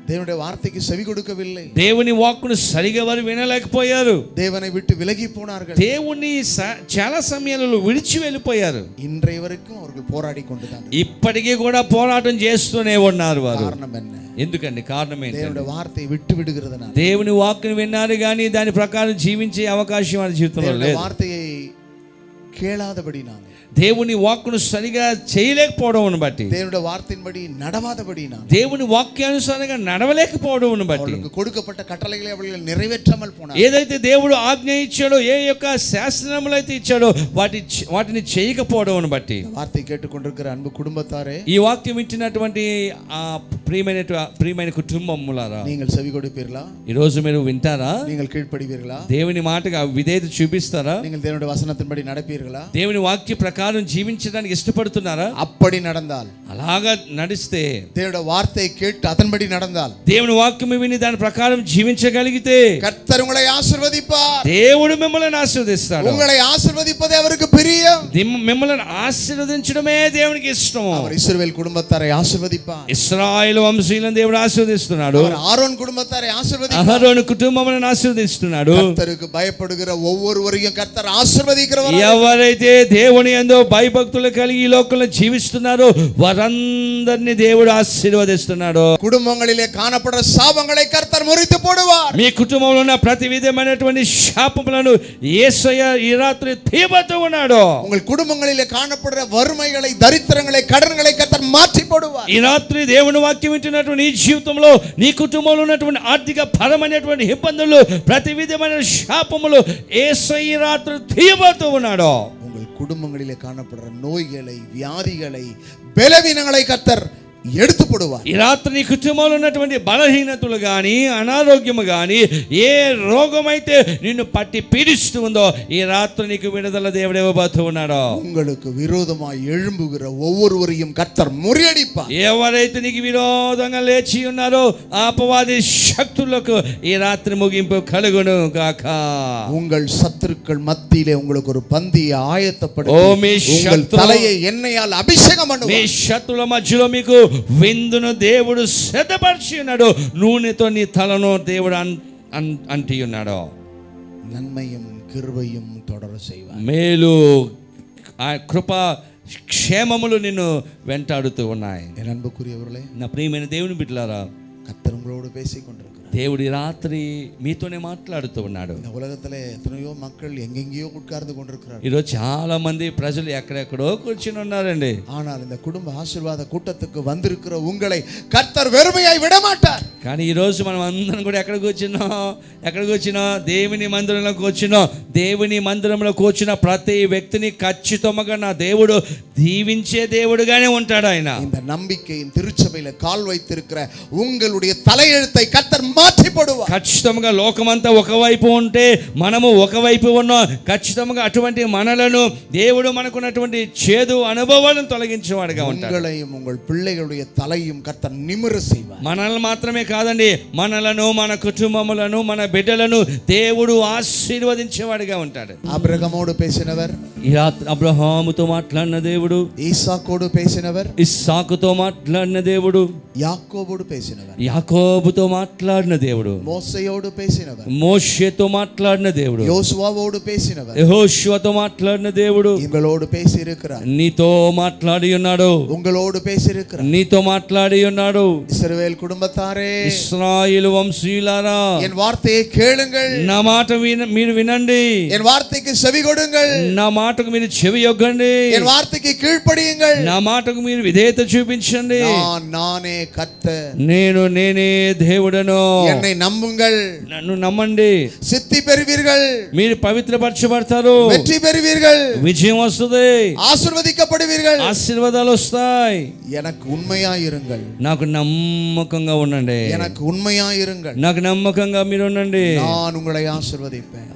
B: தேவனுடைய வார்த்தைக்கு செவி கொடுக்கவில்லை.
A: దేవుని వాక్కును సరిగా వారు వినలేకపోయారు.
B: தேவனை விட்டு விலகி போனார்கள்.
A: దేవుని చాలా సమయాలలో విడిచి వెళ్ళిపోయారు.
B: இன்றைய வரைக்கும் அவர்கள் போராடி கொண்டுதான்
A: ఇప్పటికీ కూడా పోరాటం చేస్తూనే ఉన్నారు వారు.
B: காரணம் என்ன?
A: ఎందుకండి? కారణం ఏంటి?
B: దేవుని వార్తயை విட்டு విடுகிறதுனால.
A: దేవుని వాక్కును విన్నారు కానీ దాని ప్రకారం జీవించే అవకాశం వారి జీవితంలో లేదు.
B: వార్తயை కేళాదబడినాను,
A: దేవుని వాక్కును సరిగా చేయలేకపోవడం బట్టి,
B: దేవుని వార్த்தையின்படி நடவாதபடினான்,
A: దేవుని వాక్యానుసారంగా నడవలేకపోవడం బట్టి,
B: அவர்களுக்கு கொடுக்கப்பட்ட கட்டளைகளை அவர்கள் நிறைவேற்றாமல் போனார்கள்.
A: ఏదైతే దేవుడు ఆజ్ఞ ఇచ్చాడో, ఏ యొక్క శాసనములు అయితే ఇచ్చాడో వాటిని చేయకపోవడం బట్టి.
B: వార్த்தை கேட்டுக்கொண்டிருக்கிற అன்பు కుటుంబத்தாరే,
A: ఈ వాక్యం వింటున్నటువంటి ఆ ప్రియమైన కుటుంబములారా,
B: நீங்கள் செவி கொடுப்பீர்களா?
A: ఈ రోజు మీరు వింటారా?
B: நீங்கள் கீழ்ப்படிவீர்களா?
A: దేవుని మాటగా విధేయత చూపిస్తారా?
B: நீங்கள் தேவனுடைய வசனத்தின்படி நடப்பீர்களா?
A: దేవుని వాక్య ప్రకారం జీవించడానికి ఇష్టపడుతున్నారా?
B: அப்படி நடந்தால்,
A: అలాగా నడిస్తే,
B: தேவனுடைய வார்த்தையை கேட்டு அதன்படி நடந்தால்,
A: దేవుని వాక్యం విని దాని ప్రకారం జీవించగలిగితే
B: கர்த்தர் உங்களை ஆசீர்வதிப்பார்.
A: దేవుడు మిమ్మల్ని ఆశీర్వదిస్తాడు.
B: உங்களை ஆசீர்வதிப்பதே அவருக்கு பிரியம்.
A: మిమ్మల్ని ఆశీర్వదించడమే దేవునికి ఇష్టం.
B: அவர் இஸ்ரவேல் குடும்பத்தாரை ஆசீர்வதிப்பார்.
A: ఇశ్రాయేలు వంశీయులను దేవుడు ఆశీర్వదిస్తున్నాడు.
B: அவர் ஆரோன் குடும்பத்தாரை ஆசీర్வதிப்பார்.
A: అహరోను కుటుంబములను ఆశీర్వదిస్తున్నాడు.
B: கர்த்தருக்கு பயப்படுகிற ஒவ்வொருவரையும் கர்த்தர் ஆசீர்வதிக்கிறவர்.
A: ఎవరైతే దేవుని యందు భయభక్తులు కలిగి ఈ లోకంలో జీవిస్తున్నారో వారందరినీ దేవుడు ఆశీర్వదిస్తున్నాడు.
B: కుటుంబంలో కానపడే శాపங்களை కర్తర్ మురితు పోడువార్.
A: మీ కుటుంబంలో ఉన్న ప్రతి విధమైనటువంటి శాపములను యేసయ్య ఈ రాత్రి తీయబోతూ ఉన్నాడు.
B: உங்கள் కుటుంబంలో కానపడే వరుమైகளை దరిద్రங்களை கடன்களை కర్తర్ మార్చి పోడువార్.
A: ఈ రాత్రి దేవుని వాక్యం వింటున్నటువంటి నీ జీవితంలో, నీ కుటుంబంలో ఉన్నటువంటి ఆర్థిక పరమైనటువంటి ఇబ్బందులు, ప్రతి విధమైన శాపములు యేసయ్య ఈ రాత్రి తీయబోతూ ఉన్నాడు.
B: உங்கள் குடும்பங்களிலே காணப்படுற நோய்களை, வியாதிகளை, பலவீனங்களை கர்த்தர் எடுத்து போடுவார்.
A: ఈ రాత్రి నీ కుటుంబంలో ఉన్నటువంటి బలహీనతలు గాని, అనారోగ్యము గాని, ఏ రోగమైతే నిన్ను పట్టి పీడిస్తూ ఉందో ఈ రాత్రి నీకు విడుదల దేవుడు ఇవ్వబోతూ ఉన్నాడు.
B: உங்களுக்கு విరోధమాய் எழும்புகிற ஒவ்வொருவரையும் கர்த்தர் முறியடிப்பார்.
A: ఎవరైతే నీకు విరోధంగా లేచి ఉన్నారో ఆ అపవాది శక్తులకు ఈ రాత్రి ముగింపు కలుగును గాక.
B: உங்கள் சத்துருக்கள் மத்தியிலே உங்களுக்கு ஒரு பந்தியை ஆயத்தப்படுத்தி உங்கள் தலையை எண்ணெயால் அபிஷேகம் பண்ணுவார்.
A: మీ శత్రుల మధ్యలో మీకు విందును దేవుడు సిద్ధపరిచి ఉన్నాడు. నూనెతో నీ తలను దేవుడు అంటి ఉన్నాడు.
B: నన్మయం కృపయం தொடர செய்வார்.
A: మేలు కృప క్షేమములు నిన్ను వెంటాడుతూ ఉన్నాయి.
B: என் அன்புக்குரியவர்களே,
A: నా ప్రియమైన దేవుని బిడ్డలారా,
B: கர்த்தர் உங்களோடு பேசிக் கொண்டிருக்கிறார்.
A: దేవుడి రాత్రి మీతోనే మాట్లాడుతూ ఉన్నాడు.
B: இந்த உலகத்திலே எத்தனையோ மக்கள் எங்கெங்கேயோ உட்கார்ந்து கொண்டிருக்கிறார்கள்.
A: ఈరోజు చాలా మంది ప్రజలు ఎక్కడెక్కడో కూర్చుని ఉన్నారండి.
B: ஆனால் இந்த குடும்ப ஆசீர்வாத கூட்டத்துக்கு வந்திருக்கிற உங்களை கர்த்தர் வெறுமையாய் விடமாட்டார்.
A: కానీ ఈరోజు మనం అందరం కూడా ఎక్కడ కూర్చున్నాం? దేవుని మందిరంలో కూర్చున్నాం. దేవుని మందిరంలో కూర్చున్న ప్రతి వ్యక్తిని ఖచ్చితంగా నా దేవుడు దీవించే దేవుడుగానే ఉంటాడు ఆయన.
B: இந்த நம்பிக்கையின் திருச்சபையில கால் வைத்திருக்கிற உங்களுடைய தலையெழுத்தை கர்த்தர் மாற்றி போடுவார்.
A: ఖచ్చితంగా లోకమంతా ఒకవైపు ఉంటే మనము ఒకవైపు ఉన్నాం. ఖచ్చితంగా అటువంటి మనలను దేవుడు మనకున్నటువంటి చేదు అనుభవాలను తొలగించేవాడుగా ఉంటాడు.
B: உங்களையும் உங்கள் பிள்ளைகளுடைய தலையும் கர்த்தர் நிமிர செய்வார்.
A: మనల్ని మాత్రమే కాదండి, మనలను, మన కుటుంబములను, మన బిడ్డలను దేవుడు ఆశీర్వదించేవాడుగా ఉంటాడు.
B: అబ్రహాముతో పేసినவர்,
A: ఈ రాత్రి అబ్రహాముతో మాట్లాడిన దేవుడు,
B: ఈసాకోడు పేసినவர்,
A: ఇస్సాకుతో మాట్లాడిన దేవుడు,
B: యాకోబుతో పేసినவர்,
A: యాకోబుతో మాట్లాడిన దేవుడు,
B: మోషేయోడు పేసినவர்,
A: మోషేతో మాట్లాడిన దేవుడు,
B: యోసువాவோடு పేసినவர்,
A: యెహోషువతో మాట్లాడిన దేవుడు
B: உங்களோடு பேசி இருக்கிறார்.
A: నీతో మాట్లాడి ఉన్నాడు.
B: உங்களோடு பேசி இருக்கிறார்.
A: నీతో మాట్లాడి ఉన్నాడు.
B: ఇశ్రాయేలు కుటుంబத்தாరే,
A: ఇశ్రాయేలు వంశీయులారా,
B: என் வார்த்தையை கேளுங்கள்.
A: నా మాట మీరు వినండి.
B: என் వార్తకి செவி கொடுங்கள்.
A: నా మాటకు మీరు చెవి యొగ్గండి.
B: என் వార్తకి కీழ்పడియుங்கள்.
A: నా మాటకు మీరు విధేయత చూపించండి.
B: நானே கர்த்தர்,
A: నేనే దేవుడను.
B: என்னை நம்புங்கள்.
A: నన్ను నమ్మండి.
B: సిద్ధి పెరువீர்கள்.
A: మీరు పవిత్రపరచబడతారు.
B: வெற்றி பெறுவீர்கள்.
A: విజయం వస్తుంది.
B: ఆశీర్వదించబడువீர்கள்.
A: ఆశీర్వాదాలు వస్తాయి.
B: எனக்கு உண்மையாயிருங்கள்.
A: నాకు నమ్మకంగా ఉండండి.
B: எனக்கு உண்மையாயிருங்கள்.
A: నాకు నమ్మకంగా మీరు ఉండండి.
B: நான் உங்களை ஆசீர்வதிப்பேன்.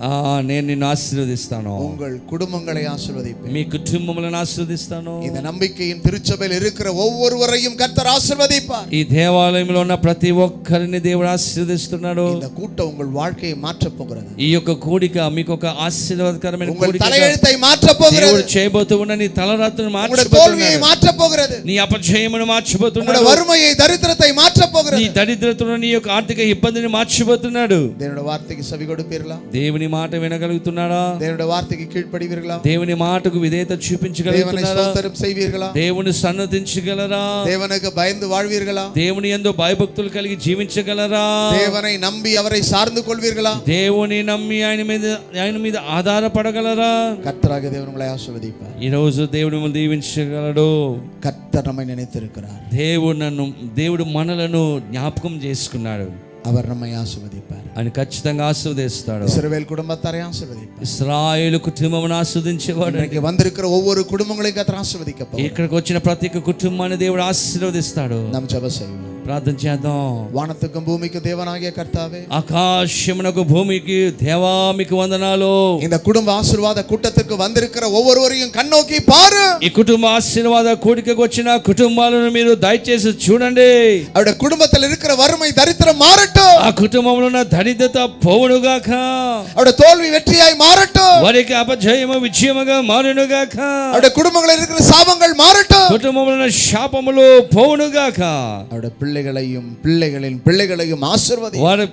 A: నేను నిన్ను ఆశీర్వదిస్తాను.
B: உங்கள் குடும்பங்களை ஆசீர்வதிப்பேன்.
A: మీ కుటుంబములను ఆశీర్వదిస్తాను.
B: இந்த நம்பிக்கையின் திருச்சபையில் இருக்கிற ஒவ்வொருவரையும் கர்த்தர் ஆசீர்வதிப்பார்.
A: ఈ దేవాలయంలో ఉన్న ప్రతి ఒక్కరిని దేవుడు ఆశీర్వదిస్తున్నాడు.
B: இந்த கூட்டம் உங்கள் வாழ்க்கையை மாற்றப் போகிறது.
A: ఈ యొక్క కూడిక మీకు ఒక ఆశీర్వాదకరమైన
B: உங்கள்
A: కూడిక
B: தலையெழுத்தை மாற்றப் போகிறது.
A: దేవుడు చేయబోతూ ఉన్న నీ తలరాత్రును
B: உங்களுடைய தோல்வியை
A: మార్చబోతున్నాడు.
B: மாற்றப் போகிறது.
A: నీ అపజయమును మార్చబోతున్నాడు.
B: உங்களுடைய வறுமையை, దరిద్రத்தை மாற்றப் போகிறது.
A: నీ దరిద్ర దరిద్రతను నీ యొక్క ఆర్థిక ఇబ్బందిని మార్చిపోతున్నాడు.
B: தேவனுடைய வார்த்தைக்கு செவி கொடுப்பீர்களா?
A: దేవుని మాట వినగలుగుతున్నాడా?
B: தேவனுடைய வார்த்தைக்கு கீழ்ப்படிவீர்களா?
A: దేవుని మాటకు విధేయత
B: தேவனை
A: చూపించగలుగుతున్నారా?
B: ஸ்தோத்திரம் செய்வீர்களா?
A: దేవుని సన్నతించగలరా?
B: தேவனுக்கு பயந்து வாழ்வீர்களா?
A: దేవుని యందు భయభక్తులు కలిగి జీవించగలరా?
B: தேவனை நம்பி அவரை சார்ந்து கொள்வீர்களா?
A: దేవుని నమ్మి ఆయన మీద ఆధారపడగలరా?
B: கர்த்தராகிய தேவன் உங்களை ஆசீர்வதிப்பார்.
A: ఈ రోజు దేవుడు మిమ్మల్ని దీవించగలడు.
B: கர்த்தர் நம்மை நினைத்திருக்கிறார்.
A: దేవుడు మనలను జ్ఞాపకం చేసుకున్నాడు.
B: அவர் நம்மை ஆசீர்வதிப்பார்.
A: ఆయన ఖచ్చితంగా ఆశీర్వదిస్తాడు.
B: இஸ்ரவேல் குடும்பத்தாரை ஆசீர்வதிப்பார்.
A: ఇశ్రాయేలు కుటుంబమును ఆశీర్వదించేవాడు.
B: இன்றைக்கு வந்திருக்கிற ஒவ்வொரு குடும்பங்களையும் கர்த்தர் ஆசீர்வதிக்க போகிறார்.
A: ఇక్కడికి వచ్చిన ప్రతి ఒక్క కుటుంబాన్ని దేవుడు ఆశీర్వదిస్తాడు.
B: நாம் ஜெபம் செய்வோம்.
A: ప్రార్థన చేద్దాం.
B: வானத்துக்கும் பூமிக்கும் தேவனாகிய கர்த்தாவே,
A: ఆకాశమునకు భూమికి దేవా మీకు వందనాలు.
B: இந்த குடும்ப ஆசீர்வாத கூட்டத்துக்கு வந்திருக்கிற ஒவ்வொருவரையும் கண்ணோக்கி பாரு.
A: ఈ కుటుంబ ఆశీర్వాద కూడికకు వచ్చిన కుటుంబాలను మీరు దయచేసి చూడండి.
B: அவருடைய குடும்பத்தில் இருக்கிற வறுமை தரித்திரம் மாறட்டும்.
A: ఆ కుటుంబంలో ఉన్న దరిద్రత పోవునుగాక.
B: அவருடைய தோல்வி வெற்றியாய் மாறட்டும்.
A: వారికి అపజయము విజయముగా మారునుగాక.
B: அவருடைய குடும்பங்களில் இருக்கிற சாபங்கள் மாறட்டும்.
A: కుటుంబంలో ఉన్న శాపములు పోవునుగాక.
B: அவருடைய பிள்ளைகளையும் பிள்ளைகளின் பிள்ளைகளையும் ஆசீர்வதி.
A: వారి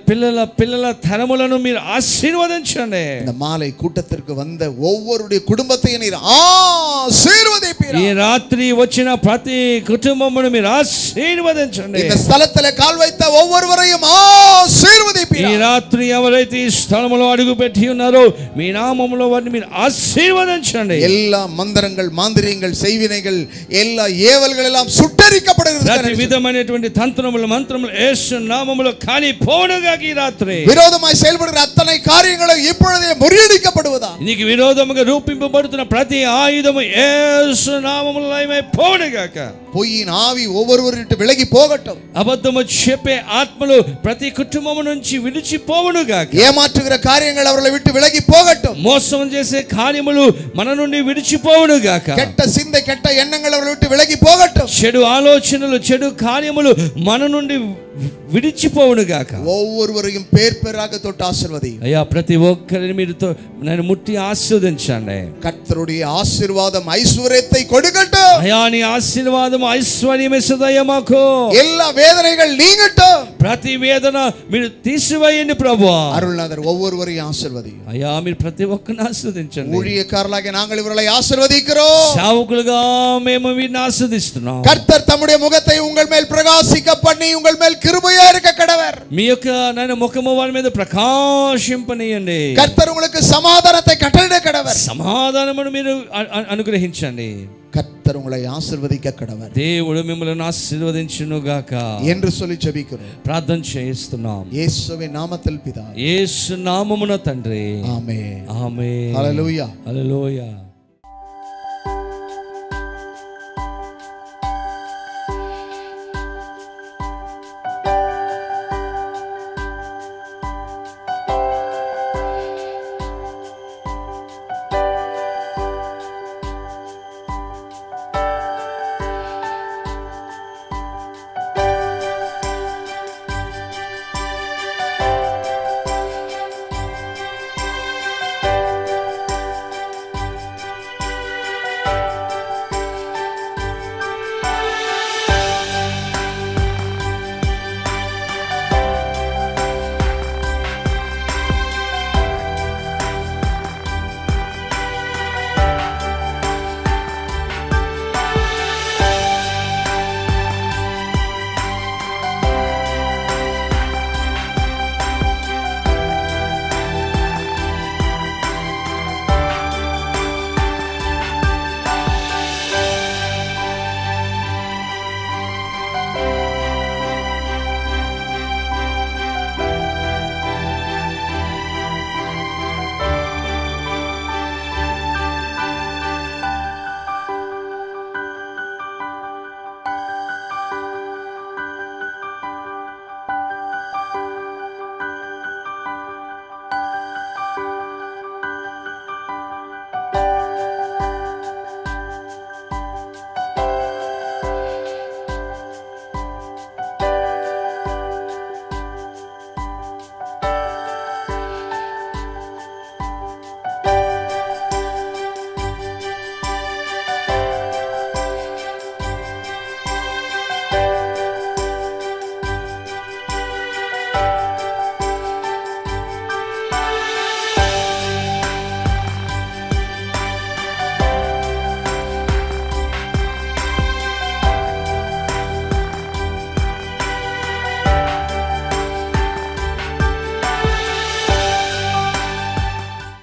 A: పిల్లల తరములను మీరు ఆశీర్వదించండి.
B: இந்த மாலை கூட்டத்திற்கு வந்த ஒவ்வொருடைய குடும்பத்தையும் நீர் ஆசீர்வதிப்பீர்.
A: ఈ రాత్రి వచ్చిన ప్రతి కుటుంబమును మీరు ఆశీర్వదించండి.
B: இந்த ஸ்தலத்திலே கால் வைத்த ஒவ்வொருவரையும் ஆசீர்வதிப்பீர்.
A: ఈ రాత్రి ఎవరైతే ఈ స్థలములో అడుగు పెట్టి ఉన్నారో మీ నామములో వారిని మీరు ఆశీర్వదించండి.
B: எல்லா மந்திரங்கள் மாந்திரியங்கள் செய்வினைகள் எல்லா ஏவல்கள் எல்லாம் சுட்டரிக்கப்படுகிறது.
A: ప్రతి విధమైనటువంటి తంత్రములు మంత్రములు యేసు నామములో కాలిపోవునుగాక. ఈ రాత్రి
B: விரோதமாய் செயல்படுகிற அத்தனை காரியங்களும் இப்பொழுதே முறியடிக்கப்படுவதா?
A: నీకు విరోధముగా రూపింపబడుతున్న ప్రతి ఆయుధము యేసు నామములో లయమైపోవునుగాక.
B: பொய்யின் ஆவி ஒவ்வொருவரிட்டு விலகி போகட்டும்.
A: అబద్ధము చెప్పే ఆత్మలు ప్రతి కుటుంబము నుంచి విడిచిపోవునుగాక.
B: ஏமாற்றுகிற காரியங்கள் அவர்களை விட்டு விலகி போகட்டும்.
A: మోసం చేసే కార్యములు మన నుండి విడిచిపోవునుగాక.
B: கெட்ட சிந்தை கெட்ட எண்ணங்கள் அவர்களை விட்டு விலகி போகட்டும்.
A: చెడు ఆలోచనలు చెడు కార్యములు మన నుండి విడిచిపోవునుగాక.
B: ஒவ்வொருவரையும் பேர் பேராக தொட்டு ஆசீர்வதி.
A: అయ్యా ప్రతి ఒక్కరిని మీరు నేను ముట్టి ఆశీర్వదించండి.
B: கர்த்தருடைய ஆசீர்வாதம் ஐஸ்வரியத்தை கொடுக்கட்டும்.
A: అయ్యా నీ ఆశీర్వాదం ఐశ్వర్యమే సదయ మాకు.
B: எல்லா வேதனைகள் நீங்கட்டும்.
A: ప్రతి వేదన మీరు తీసివేయండి ప్రభువా.
B: அருள்நாதர் ஒவ்வொருவரையும் ஆசீர்வதி.
A: అయ్యా మీరు ప్రతి ఒక్కరిని ఆశీర్వదించండి.
B: ஊழியக்காரர்களாகிய நாங்கள் இவர்களை ஆசீர்வதிக்கிறோம்.
A: సేవకులుగా మేము వీరిని ఆశీర్వదిస్తున్నాం.
B: கர்த்தர் தம்முடைய முகத்தை உங்கள் மேல் பிரகாசிக்க பண்ணி உங்கள் மேல் கிருபையா இருக்க கடவர்.
A: మీ యొక్క నాయన ముఖము వారి మీద ప్రకాశింపనీయండి.
B: கர்த்தர் உங்களுக்கு சமாதானத்தை கட்டளையிட கடவர்.
A: సమాధానమును మీరు అనుగ్రహించండి.
B: கர்த்தர் உங்களை ஆசீர்வதிக்க கடவர்.
A: దేవుడు మిమ్మల్ని ఆశీర్వదించునుగాక
B: என்று சொல்லி ஜெபிக்கிறோம்.
A: ప్రార్థన చేస్తున్నాం
B: இயேசுவின் நாமத்தில் பிதாவே.
A: యేసు నామమున తండ్రి.
B: ஆமென்.
A: ఆమేన్.
B: హల్లెలూయా.
A: హల్లెలూయా.